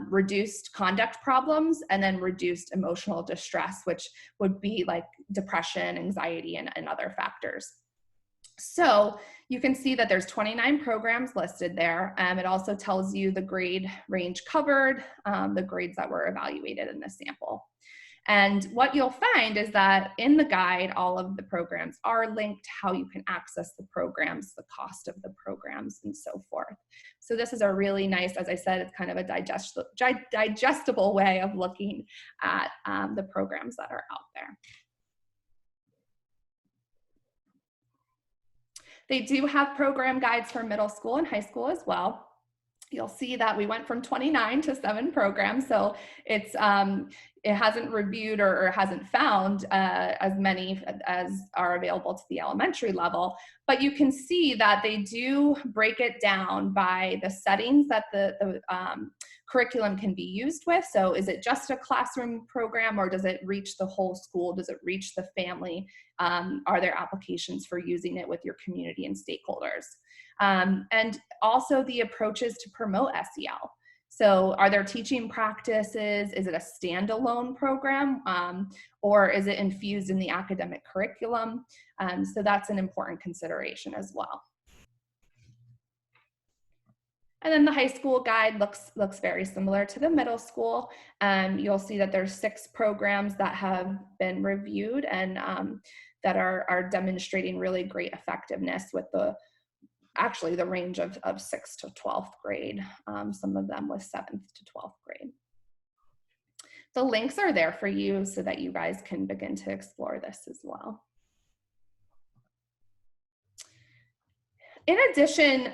reduced conduct problems, and then reduced emotional distress, which would be like depression, anxiety, and other factors. So you can see that there's 29 programs listed there. It also tells you the grade range covered, the grades that were evaluated in the sample. And what you'll find is that in the guide, all of the programs are linked, how you can access the programs, the cost of the programs, and so forth. So this is a really nice, as I said, it's kind of a digestible way of looking at the programs that are out there. They do have program guides for middle school and high school as well. You'll see that we went from 29 to 7 programs, so it's it hasn't reviewed or hasn't found as many as are available to the elementary level, but you can see that they do break it down by the settings that the curriculum can be used with. So is it just a classroom program, or does it reach the whole school? Does it reach the family? Are there applications for using it with your community and stakeholders? And also the approaches to promote SEL. So are there teaching practices? Is it a standalone program, or is it infused in the academic curriculum? So that's an important consideration as well. And then the high school guide looks very similar to the middle school. You'll see that there's 6 programs that have been reviewed and that are demonstrating really great effectiveness with actually the range of 6th to 12th grade, some of them with 7th to 12th grade. The links are there for you so that you guys can begin to explore this as well. In addition,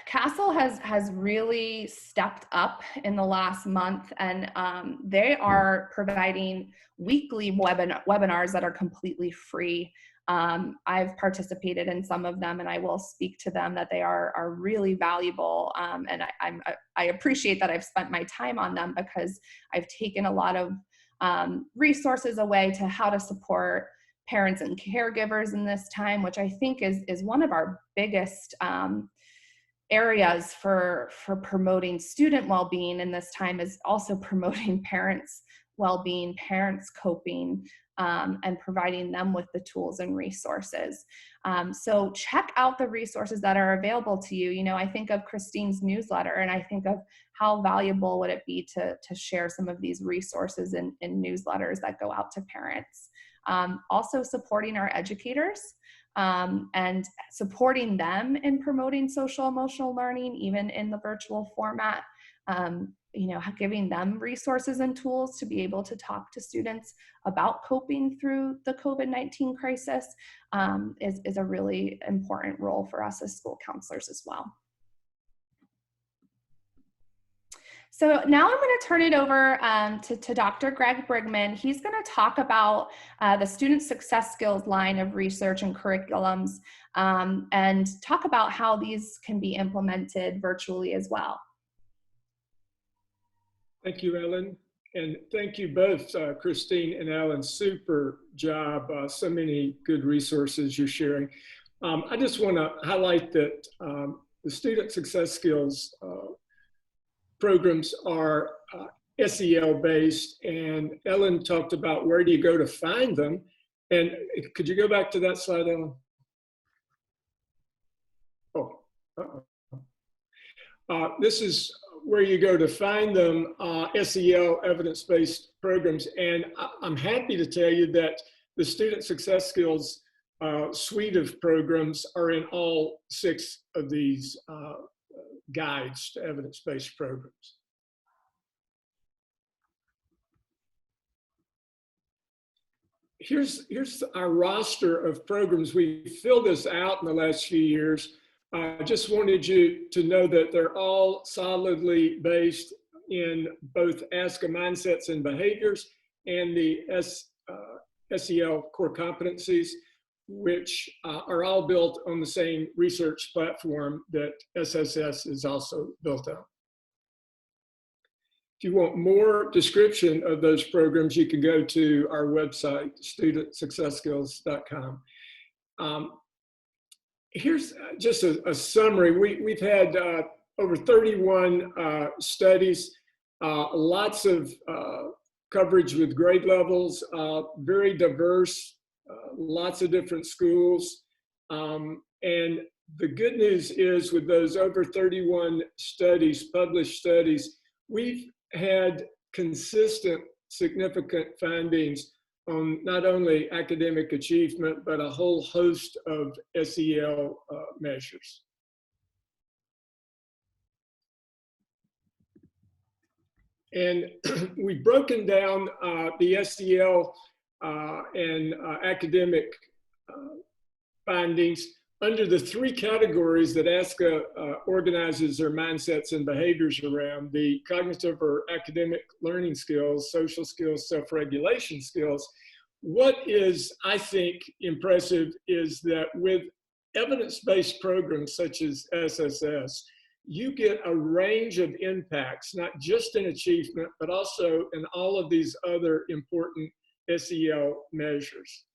CASEL has really stepped up in the last month, and they are providing weekly webinars that are completely free. I've participated in some of them, and I will speak to them that they are really valuable, and I appreciate that I've spent my time on them because I've taken a lot of resources away to how to support parents and caregivers in this time, which I think is one of our biggest areas for promoting student well-being in this time, is also promoting parents' well-being, parents coping, and providing them with the tools and resources. So check out the resources that are available to you. You know, I think of Christine's newsletter, and I think of how valuable would it be to share some of these resources in newsletters that go out to parents. Also supporting our educators and supporting them in promoting social emotional learning, even in the virtual format. You know, giving them resources and tools to be able to talk to students about coping through the COVID-19 crisis is a really important role for us as school counselors as well. So now I'm going to turn it over to Dr. Greg Brigman. He's going to talk about the student success skills line of research and curriculums and talk about how these can be implemented virtually as well. Thank you, Ellen. And thank you both, Christine and Ellen. Super job. So many good resources you're sharing. I just want to highlight that the student success skills programs are SEL based, and Ellen talked about where do you go to find them. And could you go back to that slide, Ellen? Oh, this is where you go to find them, SEL, evidence-based programs. And I'm happy to tell you that the student success skills suite of programs are in all 6 of these guides to evidence-based programs. Here's our roster of programs. We filled this out in the last few years. I just wanted you to know that they're all solidly based in both ASCA Mindsets and Behaviors and the SEL core competencies, which are all built on the same research platform that SSS is also built on. If you want more description of those programs, you can go to our website, studentsuccessskills.com. Here's just a summary. We've had over 31 studies, lots of coverage with grade levels, very diverse, lots of different schools. And the good news is with those over 31 studies, published studies, we've had consistent, significant findings on not only academic achievement, but a whole host of SEL measures. And we've broken down the SEL and academic findings under the 3 categories that ASCA organizes their mindsets and behaviors around: the cognitive or academic learning skills, social skills, self-regulation skills. What is, I think, impressive is that with evidence-based programs such as SSS, you get a range of impacts, not just in achievement, but also in all of these other important SEL measures.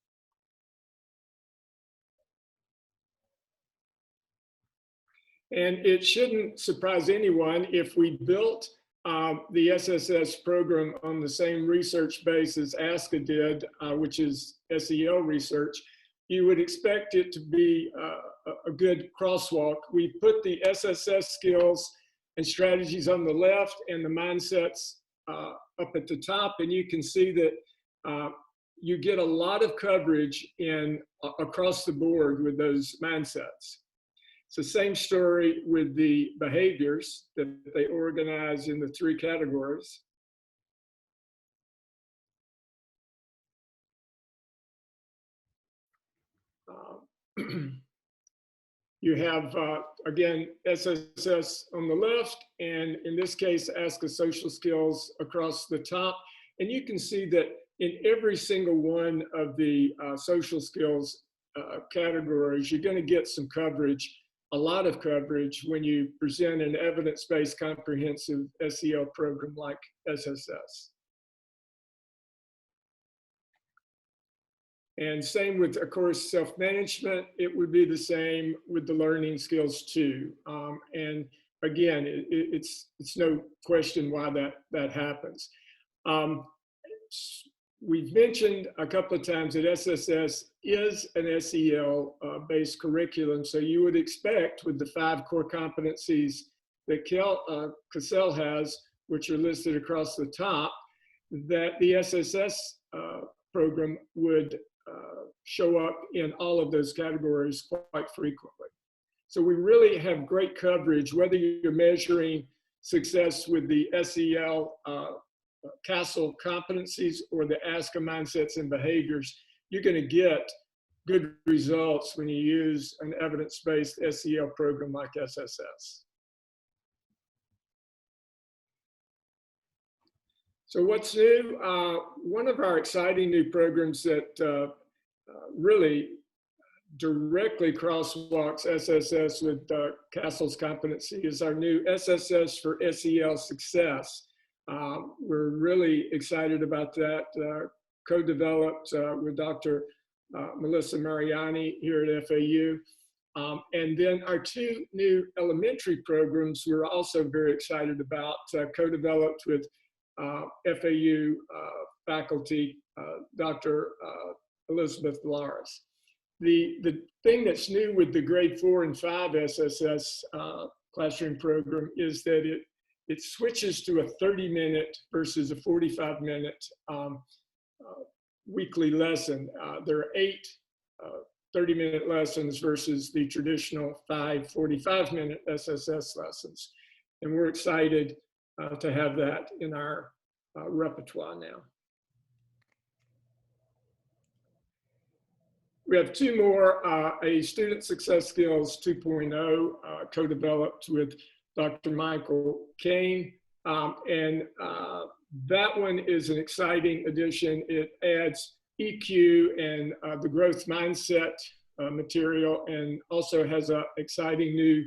And it shouldn't surprise anyone if we built the SSS program on the same research base as ASCA did, which is SEL research. You would expect it to be a good crosswalk. We put the SSS skills and strategies on the left and the mindsets up at the top, and you can see that you get a lot of coverage across the board with those mindsets. It's the same story with the behaviors that they organize in the 3 categories. You have, again, SSS on the left, and in this case, ASCA social skills across the top. And you can see that in every single one of the social skills categories, you're going to get some coverage, a lot of coverage, when you present an evidence-based comprehensive SEL program like SSS. And same with, of course, self-management. It would be the same with the learning skills too. And again, it's no question why that happens. We've mentioned a couple of times that SSS is an SEL-based curriculum, so you would expect with the 5 core competencies that CASEL has, which are listed across the top, that the SSS program would show up in all of those categories quite frequently. So we really have great coverage, whether you're measuring success with the SEL CASEL competencies or the ASCA Mindsets and Behaviors. You're going to get good results when you use an evidence-based SEL program like SSS. So what's new? One of our exciting new programs that really directly crosswalks SSS with CASEL's competency is our new SSS for SEL Success. We're really excited about that, co-developed with Dr. Melissa Mariani here at FAU. And then our 2 new elementary programs we're also very excited about, co-developed with FAU faculty, Dr. Elizabeth Laris. The thing that's new with the grade 4 and 5 SSS classroom program is that it switches to a 30-minute versus a 45-minute weekly lesson. There are 8 30-minute lessons versus the traditional 5 45-minute SSS lessons. And we're excited to have that in our repertoire now. We have two more, a Student Success Skills 2.0 co-developed with Dr. Michael Kane. And that one is an exciting addition. It adds EQ and the growth mindset material, and also has an exciting new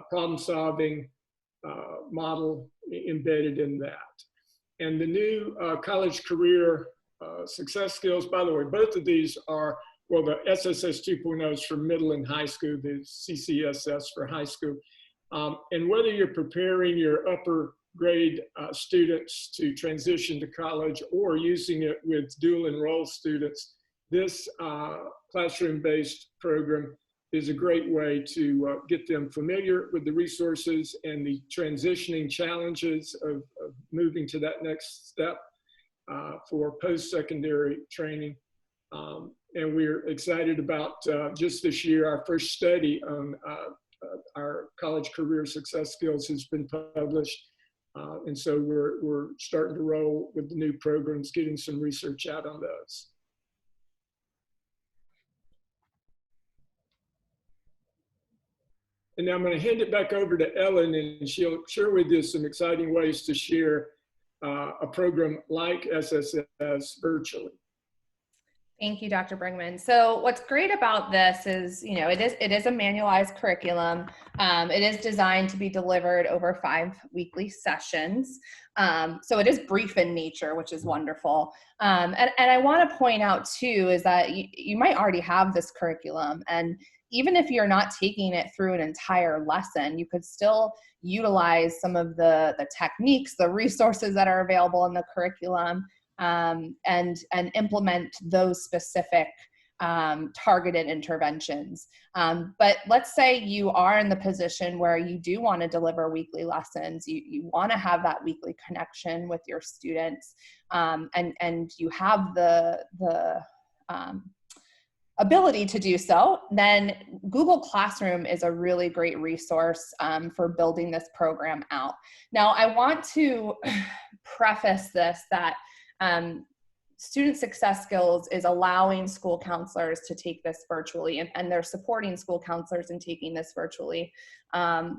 problem-solving model embedded in that. And the new college career success skills, by the way, both of these are, well, the SSS 2.0 is for middle and high school, the CCSS for high school. And whether you're preparing your upper grade students to transition to college or using it with dual enroll students, this classroom-based program is a great way to get them familiar with the resources and the transitioning challenges of moving to that next step for post-secondary training. And we're excited about just this year, our first study on our college career success skills has been published. And so we're starting to roll with the new programs, getting some research out on those. And now I'm going to hand it back over to Ellen, and she'll share with you some exciting ways to share a program like SSS virtually. Thank you, Dr. Brigman. So what's great about this is, you know, it is a manualized curriculum. It is designed to be delivered over 5 weekly sessions. So it is brief in nature, which is wonderful. And I want to point out too, is that you might already have this curriculum, and even if you're not taking it through an entire lesson, you could still utilize some of the techniques, the resources that are available in the curriculum, and implement those specific targeted interventions. But let's say you are in the position where you do want to deliver weekly lessons, you want to have that weekly connection with your students, and you have the ability to do so, then Google Classroom is a really great resource for building this program out. Now, I want to preface this that Student Success Skills is allowing school counselors to take this virtually, and they're supporting school counselors in taking this virtually,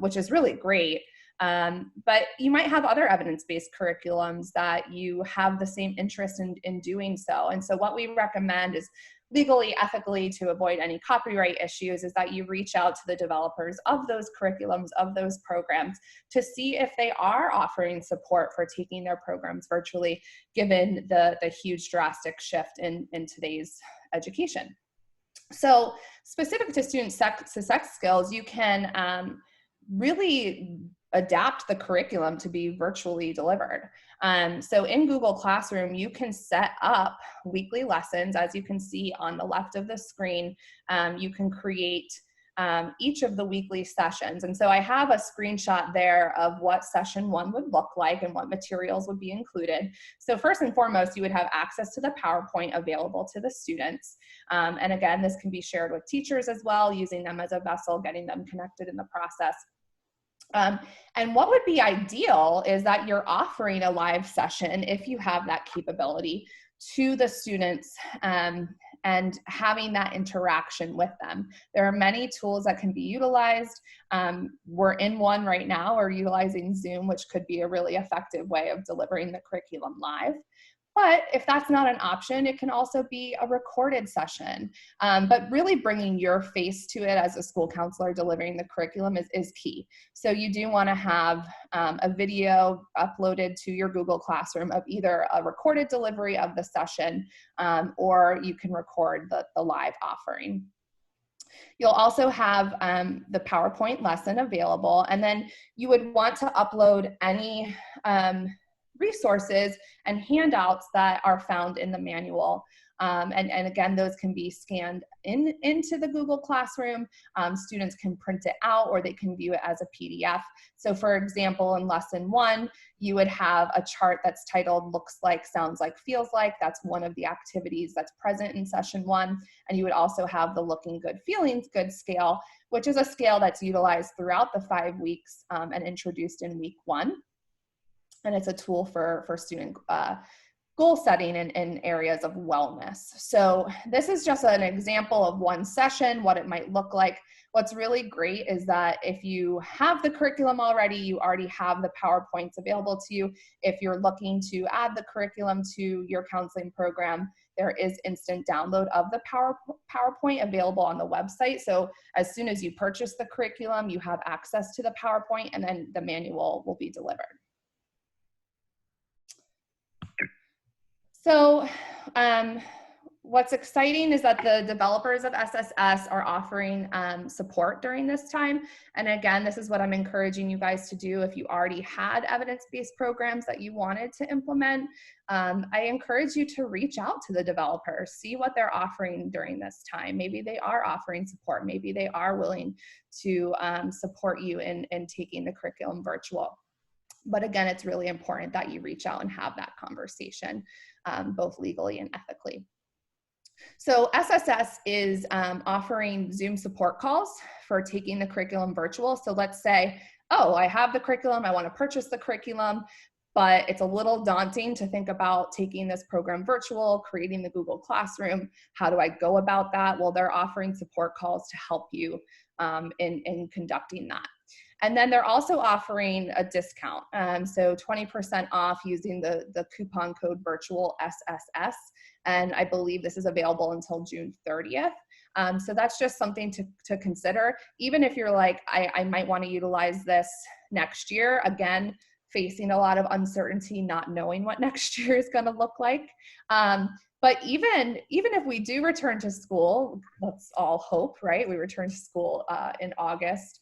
which is really great. But you might have other evidence-based curriculums that you have the same interest in doing so. And so what we recommend is legally, ethically, to avoid any copyright issues, is that you reach out to the developers of those curriculums, of those programs, to see if they are offering support for taking their programs virtually, given the huge drastic shift in today's education. So specific to student success skills, you can really adapt the curriculum to be virtually delivered. So in Google Classroom, you can set up weekly lessons, as you can see on the left of the screen. You can create each of the weekly sessions. And so I have a screenshot there of what session 1 would look like and what materials would be included. So first and foremost, you would have access to the PowerPoint available to the students. And again, this can be shared with teachers as well, using them as a vessel, getting them connected in the process. And what would be ideal is that you're offering a live session, if you have that capability, to the students, and having that interaction with them. There are many tools that can be utilized. We're in one right now. We're utilizing Zoom, which could be a really effective way of delivering the curriculum live. But if that's not an option, it can also be a recorded session. But really bringing your face to it as a school counselor delivering the curriculum is key. So you do want to have a video uploaded to your Google Classroom of either a recorded delivery of the session, or you can record the live offering. You'll also have the PowerPoint lesson available, and then you would want to upload any resources and handouts that are found in the manual. And again, those can be scanned into the Google Classroom. Students can print it out or they can view it as a PDF. So for example, in lesson 1, you would have a chart that's titled looks like, sounds like, feels like. That's one of the activities that's present in session 1. And you would also have the looking good, feelings good scale, which is a scale that's utilized throughout the 5 weeks and introduced in week 1. And it's a tool for student goal setting in areas of wellness. So this is just an example of one session, what it might look like. What's really great is that if you have the curriculum already, you already have the PowerPoints available to you. If you're looking to add the curriculum to your counseling program, there is instant download of the PowerPoint available on the website. So as soon as you purchase the curriculum, you have access to the PowerPoint, and then the manual will be delivered. So what's exciting is that the developers of SSS are offering support during this time. And again, this is what I'm encouraging you guys to do. If you already had evidence-based programs that you wanted to implement, I encourage you to reach out to the developers, see what they're offering during this time. Maybe they are offering support. Maybe they are willing to support you in taking the curriculum virtual. But again, it's really important that you reach out and have that conversation, both legally and ethically. So SSS is offering Zoom support calls for taking the curriculum virtual. So let's say, oh, I have the curriculum, I want to purchase the curriculum, but it's a little daunting to think about taking this program virtual, creating the Google Classroom. How do I go about that? Well, they're offering support calls to help you in conducting that. And then they're also offering a discount. So 20% off using the coupon code virtual SSS. And I believe this is available until June 30th. So that's just something to consider. Even if you're like, I might want to utilize this next year, again, facing a lot of uncertainty, not knowing what next year is going to look like. But even if we do return to school, let's all hope, right? We return to school in August.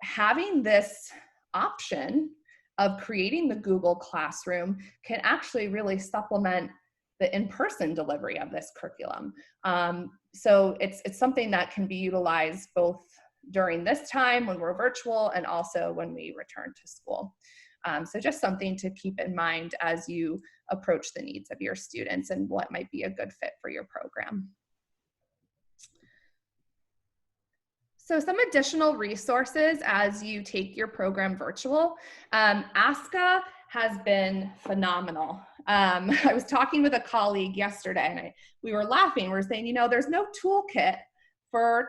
Having this option of creating the Google Classroom can actually really supplement the in-person delivery of this curriculum. So it's something that can be utilized both during this time when we're virtual and also when we return to school. So just something to keep in mind as you approach the needs of your students and what might be a good fit for your program. So some additional resources as you take your program virtual. ASCA has been phenomenal. I was talking with a colleague yesterday and we were laughing. We were saying, there's no toolkit for,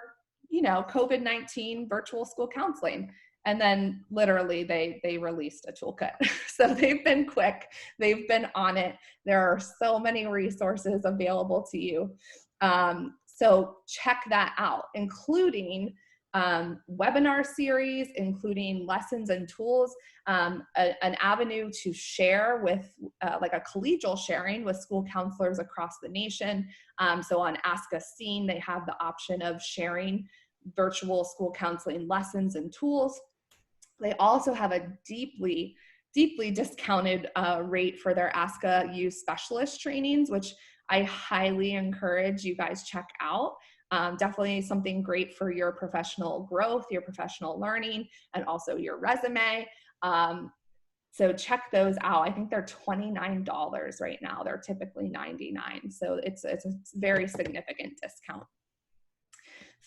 COVID-19 virtual school counseling. And then literally they released a toolkit. So they've been quick, they've been on it. There are so many resources available to you. So check that out, including webinar series, including lessons and tools, an avenue to share with like a collegial sharing with school counselors across the nation. So on ASCA Scene, they have the option of sharing virtual school counseling lessons and tools. They also have a deeply discounted rate for their ASCA Youth Specialist trainings, which I highly encourage you guys check out. Definitely something great for your professional growth, your professional learning, and also your resume. So check those out. I think they're $29 right now. They're typically $99. So it's a very significant discount.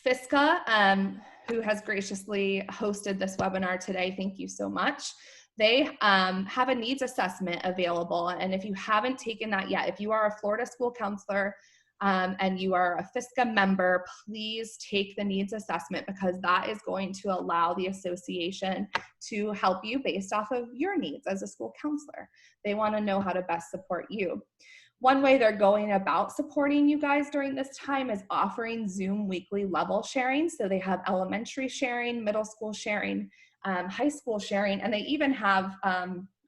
FISCA, who has graciously hosted this webinar today, thank you so much. They have a needs assessment available. And if you haven't taken that yet, if you are a Florida school counselor and you are a FISCA member, please take the needs assessment, because that is going to allow the association to help you based off of your needs as a school counselor. They want to know how to best support you. One way they're going about supporting you guys during this time is offering Zoom weekly level sharing. So they have elementary sharing, middle school sharing, high school sharing, and they even have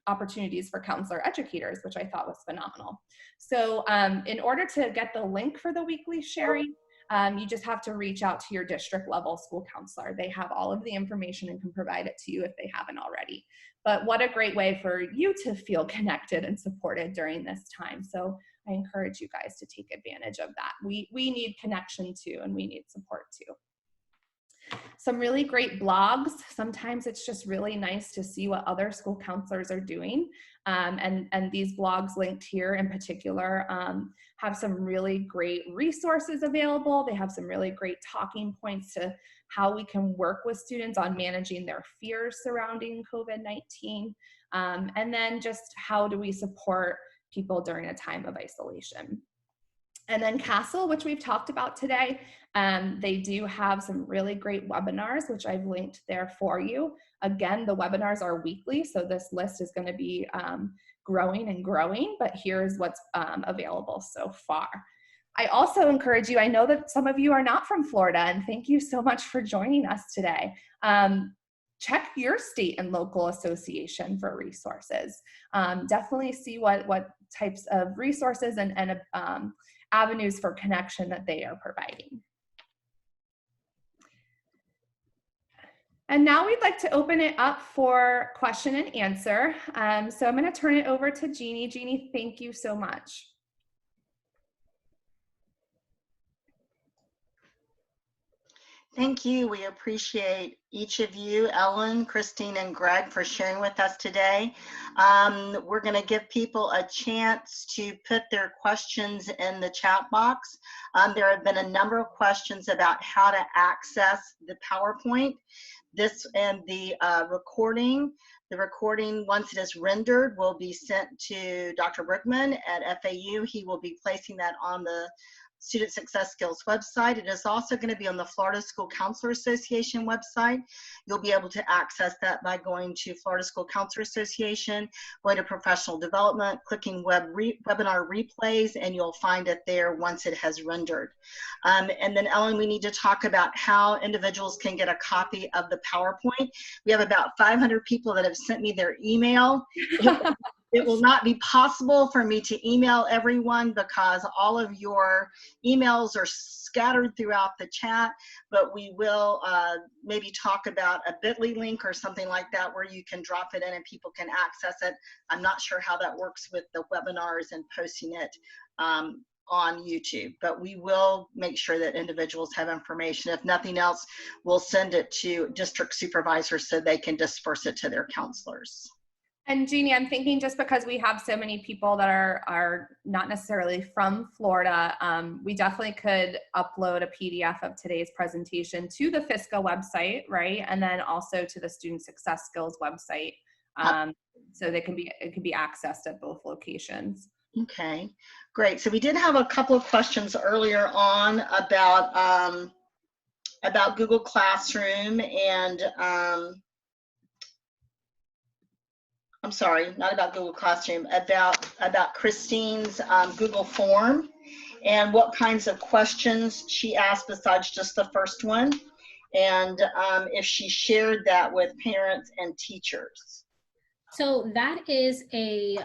opportunities for counselor educators, which I thought was phenomenal. So in order to get the link for the weekly sharing, you just have to reach out to your district level school counselor. They have all of the information and can provide it to you if they haven't already. But what a great way for you to feel connected and supported during this time. So I encourage you guys to take advantage of that. We need connection too, and we need support too. Some really great blogs. Sometimes it's just really nice to see what other school counselors are doing. And these blogs linked here in particular have some really great resources available. They have some really great talking points to how we can work with students on managing their fears surrounding COVID-19. And then just how do we support people during a time of isolation. And then CASEL, which we've talked about today, they do have some really great webinars, which I've linked there for you. Again, the webinars are weekly, so this list is going to be growing and growing, but here's what's available so far. I also encourage you, I know that some of you are not from Florida, and thank you so much for joining us today. Check your state and local association for resources. Definitely see what types of resources and avenues for connection that they are providing. And now we'd like to open it up for question and answer. So I'm going to turn it over to Jeannie. Jeannie, thank you so much. Thank you. We appreciate each of you, Ellen, Christine, and Greg, for sharing with us today. We're going to give people a chance to put their questions in the chat box. There have been a number of questions about how to access the PowerPoint. This and the recording. The recording, once it is rendered, will be sent to Dr. Brigman at FAU. He will be placing that on the Student Success Skills website. It is also going to be on the Florida School Counselor Association website. You'll be able to access that by going to Florida School Counselor Association, going to Professional Development, clicking Webinar Replays, and you'll find it there once it has rendered. And then, Ellen, we need to talk about how individuals can get a copy of the PowerPoint. We have about 500 people that have sent me their email. It will not be possible for me to email everyone because all of your emails are scattered throughout the chat, but we will maybe talk about a bit.ly link or something like that where you can drop it in and people can access it. I'm not sure how that works with the webinars and posting it on YouTube, but we will make sure that individuals have information. If nothing else, we'll send it to district supervisors so they can disperse it to their counselors. And Jeannie, I'm thinking just because we have so many people that are not necessarily from Florida, we definitely could upload a PDF of today's presentation to the FSCA website, right? And then also to the Student Success Skills website, so it can be accessed at both locations. Okay, great. So we did have a couple of questions earlier on about Google Classroom and I'm sorry, not about Google Classroom, about Christine's Google form and what kinds of questions she asked besides just the first one, and if she shared that with parents and teachers. So that is a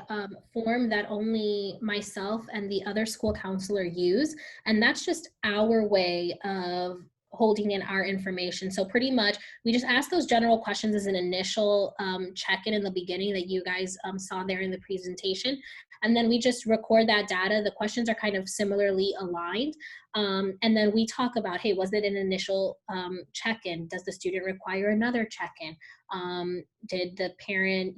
form that only myself and the other school counselor use, and that's just our way of holding in our information. So pretty much we just ask those general questions as an initial check-in in the beginning that you guys saw there in the presentation. And then we just record that data. The questions are kind of similarly aligned. And then we talk about, hey, was it an initial check-in? Does the student require another check-in? Did the parent,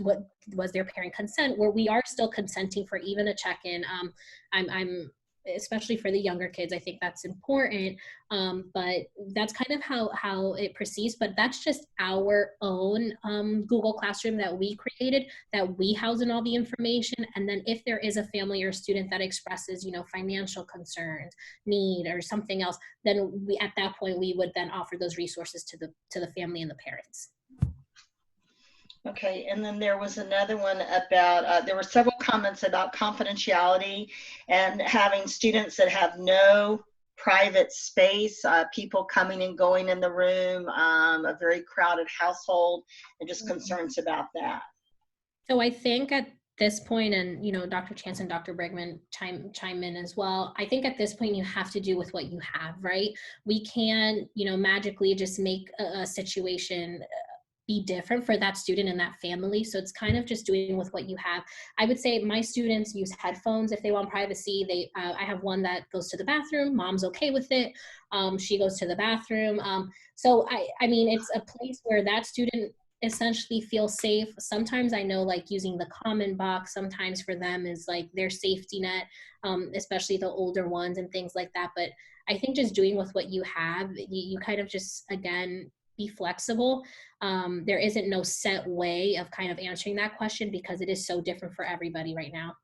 what was their parent consent? Where we are still consenting for even a check-in. I'm especially for the younger kids, I think that's important. But that's kind of how it proceeds. But that's just our own Google Classroom that we created, that we house in all the information. And then if there is a family or student that expresses, financial concerns, need, or something else, then we, at that point, we would then offer those resources to the family and the parents. Okay, and then there was another one about, there were several comments about confidentiality and having students that have no private space, people coming and going in the room, a very crowded household, and just concerns about that. So I think at this point, and Dr. Chance and Dr. Brigman chime in as well, I think at this point you have to do with what you have, right? We can't magically just make a situation be different for that student and that family. So it's kind of just doing with what you have. I would say my students use headphones if they want privacy. I have one that goes to the bathroom. Mom's okay with it. She goes to the bathroom. So I mean, it's a place where that student essentially feel safe. Sometimes I know like using the comment box sometimes for them is like their safety net, especially the older ones and things like that. But I think just doing with what you have, you kind of just, again, be flexible. There isn't no set way of kind of answering that question because it is so different for everybody right now.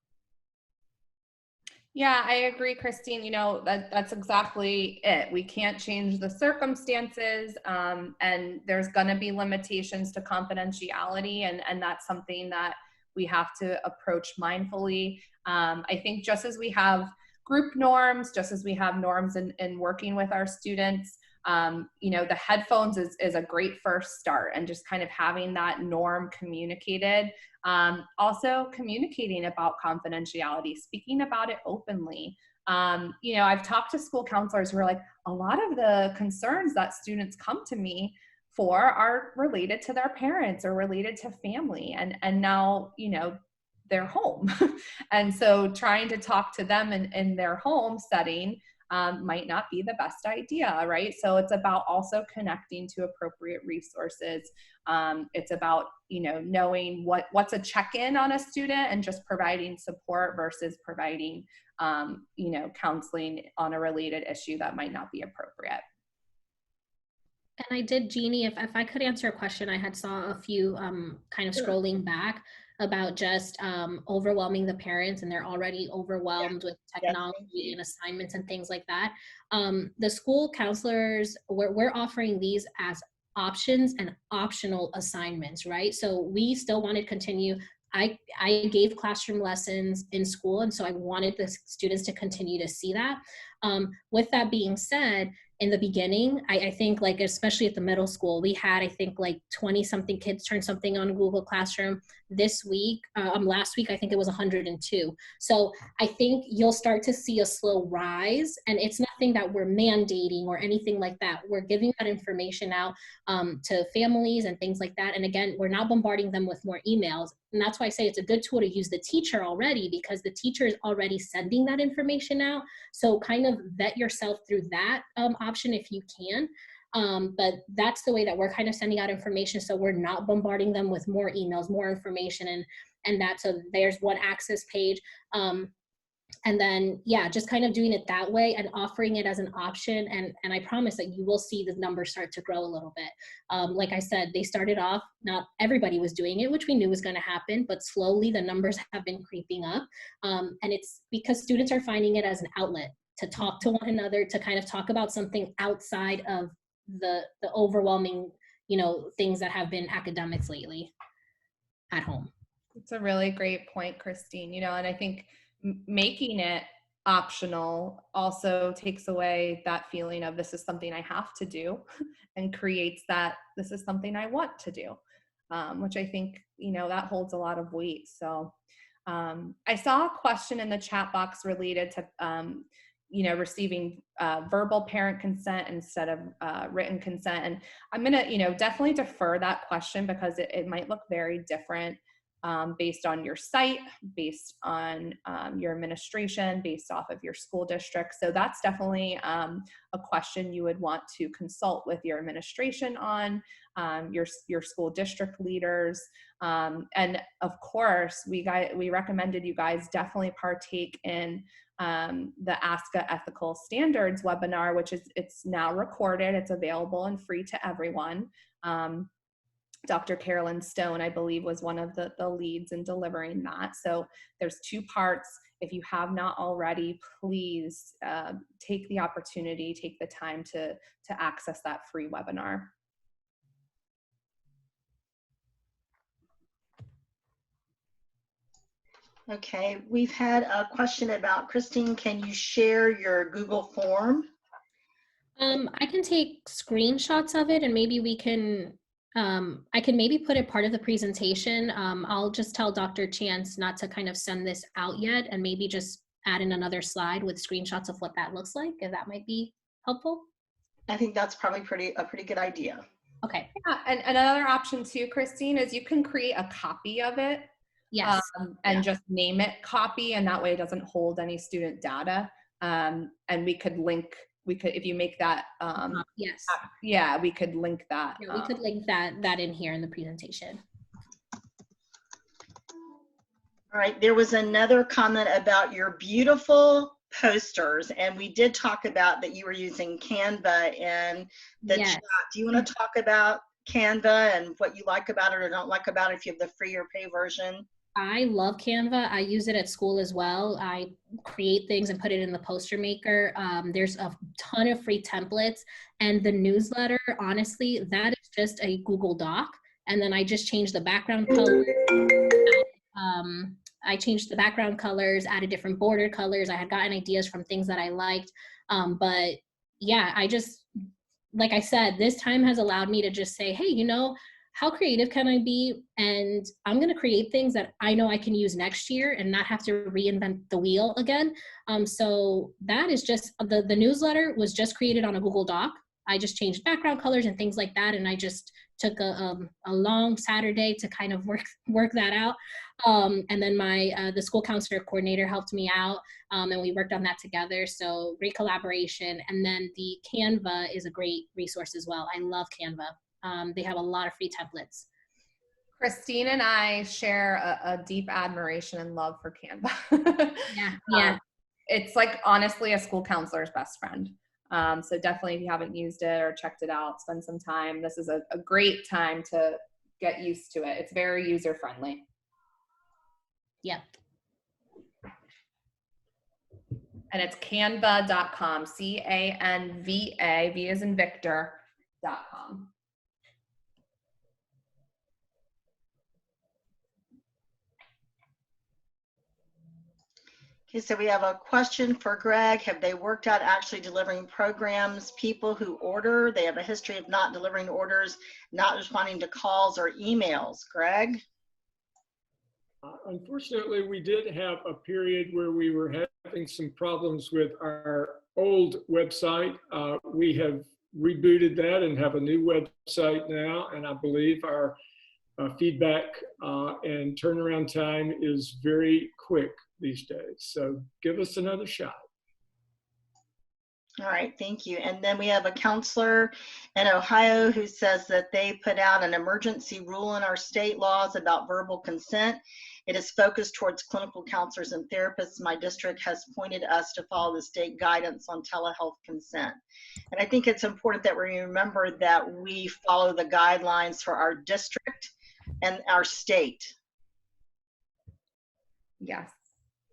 Yeah, I agree, Christine. That's exactly it. We can't change the circumstances, and there's going to be limitations to confidentiality, and that's something that we have to approach mindfully. I think just as we have group norms, just as we have norms in working with our students, the headphones is a great first start, and just kind of having that norm communicated. Also communicating about confidentiality, speaking about it openly. I've talked to school counselors who are like, a lot of the concerns that students come to me for are related to their parents or related to family. And now, they're home. And so trying to talk to them in their home setting might not be the best idea, right? So it's about also connecting to appropriate resources. It's about, knowing what's a check-in on a student and just providing support versus providing, counseling on a related issue that might not be appropriate. And I did, Jeannie, if I could answer a question, I had saw a few kind of scrolling back about just overwhelming the parents, and they're already overwhelmed with technology and assignments and things like that. The school counselors, we're offering these as options and optional assignments, right? So we still want to continue. I gave classroom lessons in school, and so I wanted the students to continue to see that. With that being said, in the beginning, I think like, especially at the middle school, we had, I think like 20 something kids turn something on Google Classroom. This week, last week, I think it was 102. So I think you'll start to see a slow rise, and it's nothing that we're mandating or anything like that. We're giving that information out to families and things like that. And again, we're not bombarding them with more emails. And that's why I say it's a good tool to use the teacher already, because the teacher is already sending that information out. So kind of vet yourself through that option if you can. But that's the way that we're kind of sending out information. So we're not bombarding them with more emails, more information, and that. So there's one access page. And then, yeah, just kind of doing it that way and offering it as an option. And I promise that you will see the numbers start to grow a little bit. Like I said, they started off, not everybody was doing it, which we knew was going to happen, but slowly the numbers have been creeping up. And it's because students are finding it as an outlet to talk to one another, to kind of talk about something outside of the overwhelming, things that have been academics lately at home. It's a really great point, Christine. And I think making it optional also takes away that feeling of this is something I have to do, and creates that this is something I want to do, which I think, that holds a lot of weight. So I saw a question in the chat box related to, receiving verbal parent consent instead of written consent. And I'm going to, definitely defer that question because it might look very different based on your site, based on your administration, based off of your school district. So that's definitely a question you would want to consult with your administration on, your school district leaders. And of course, we recommended you guys definitely partake in the ASCA Ethical Standards webinar, which it's now recorded. It's available and free to everyone. Dr. Carolyn Stone, I believe, was one of the leads in delivering that. So there's 2 parts. If you have not already, please take the opportunity, take the time to access that free webinar. Okay, we've had a question about, Christine, can you share your Google form? I can take screenshots of it, and maybe we can I can maybe put it part of the presentation. I'll just tell Dr. Chance not to kind of send this out yet and maybe just add in another slide with screenshots of what that looks like, if that might be helpful. I think that's probably a pretty good idea. Okay. Yeah, and another option too, Christine, is you can create a copy of it. Yes. And just name it copy, and that way it doesn't hold any student data. And we could link, if you make that, yes. Yeah, we could link that. Yeah, we could link that in here in the presentation. All right, there was another comment about your beautiful posters, and we did talk about that you were using Canva in the Yes. chat. Do you want to talk about Canva and what you like about it or don't like about it, if you have the free or pay version? I love Canva. I use it at school as well. I create things and put it in the poster maker. There's a ton of free templates, and the newsletter, honestly, that is just a Google Doc. And then I just changed the background color. I changed the background colors, added different border colors. I had gotten ideas from things that I liked. But yeah, like I said, this time has allowed me to just say, hey, you know, how creative can I be? And I'm going to create things that I know I can use next year and not have to reinvent the wheel again. So that is just, the newsletter was just created on a Google Doc. I just changed background colors and things like that. And I just took a long Saturday to kind of work that out. And then the school counselor coordinator helped me out, and we worked on that together. So great collaboration. And then the Canva is a great resource as well. I love Canva. They have a lot of free templates. Christine and I share a deep admiration and love for Canva. Yeah. It's like honestly a school counselor's best friend. So definitely if you haven't used it or checked it out, spend some time. This is a great time to get used to it. It's very user friendly. Yeah. And it's canva.com, C-A-N-V-A, V as in Victor.com. Okay, so we have a question for Greg. Have they worked out actually delivering programs? People who order, they have a history of not delivering orders, not responding to calls or emails. Greg? Unfortunately, we did have a period where we were having some problems with our old website. We have rebooted that and have a new website now, and I believe our feedback and turnaround time is very quick these days. So give us another shot. All right, thank you. And then we have a counselor in Ohio who says that they put out an emergency rule in our state laws about verbal consent. It is focused towards clinical counselors and therapists. My district has pointed us to follow the state guidance on telehealth consent. And I think it's important that we remember that we follow the guidelines for our district and our state. Yes.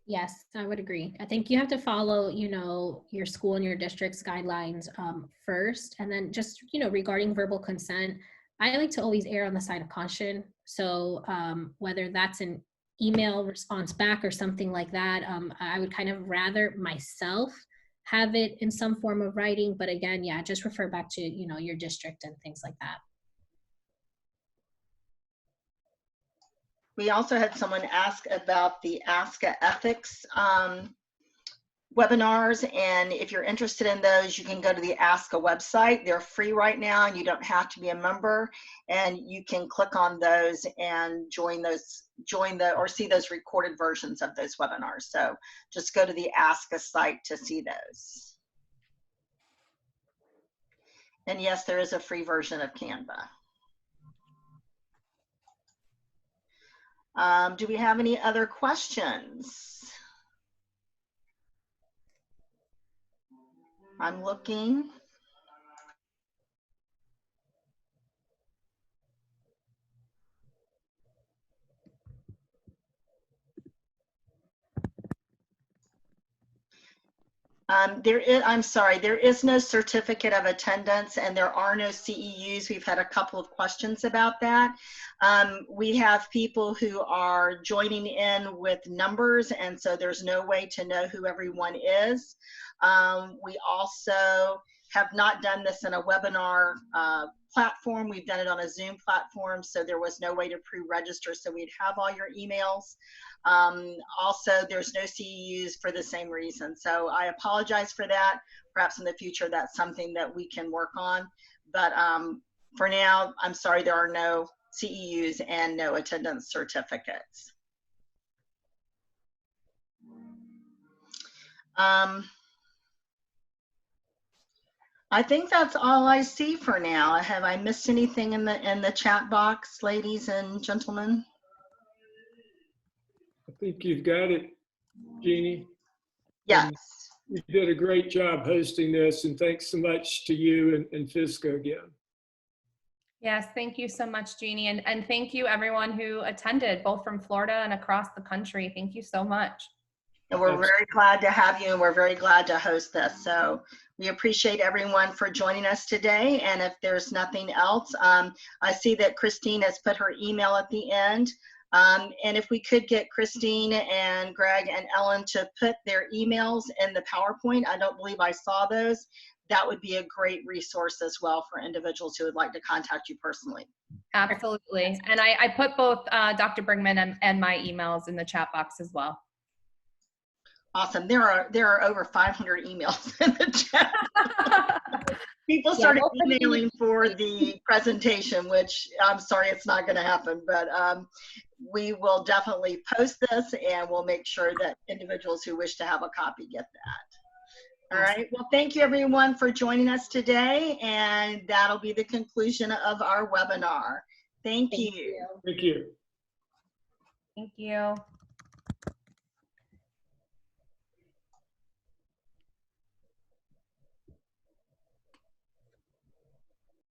Yes, I would agree. I think you have to follow, you know, your school and your district's guidelines first. And then just, you know, regarding verbal consent, I like to always err on the side of caution. So whether that's an email response back or something like that, I would kind of rather myself have it in some form of writing. But again, yeah, just refer back to, you know, your district and things like that. We also had someone ask about the ASCA ethics webinars, and if you're interested in those, you can go to the ASCA website. They're free right now, and you don't have to be a member, and you can click on those and or see those recorded versions of those webinars. So just go to the ASCA site to see those. And yes, there is a free version of Canva. Do we have any other questions? I'm looking. I'm sorry, there is no certificate of attendance and there are no CEUs. We've had a couple of questions about that. We have people who are joining in with numbers, and so there's no way to know who everyone is. We also have not done this in a webinar platform. We've done it on a Zoom platform, so there was no way to pre-register, so we'd have all your emails. Also, there's no CEUs for the same reason, so I apologize for that. Perhaps in the future that's something that we can work on, but for now, I'm sorry, there are no CEUs and no attendance certificates. I think that's all I see for now. Have I missed anything in the chat box, ladies and gentlemen? I think you've got it, Jeannie. Yes. You did a great job hosting this, and thanks so much to you and FISCA again. Yes, thank you so much, Jeannie. And thank you everyone who attended, both from Florida and across the country. Thank you so much. And we're very glad to have you, and we're very glad to host this. So we appreciate everyone for joining us today. And if there's nothing else, I see that Christine has put her email at the end. And if we could get Christine and Greg and Ellen to put their emails in the PowerPoint, I don't believe I saw those. That would be a great resource as well for individuals who would like to contact you personally. Absolutely. And I put both Dr. Brigman and my emails in the chat box as well. Awesome. There are over 500 emails in the chat. People started emailing for the presentation, which I'm sorry, it's not going to happen, but we will definitely post this, and we'll make sure that individuals who wish to have a copy get that. All right. Well, thank you everyone for joining us today, and that'll be the conclusion of our webinar. Thank you. Thank you. Thank you.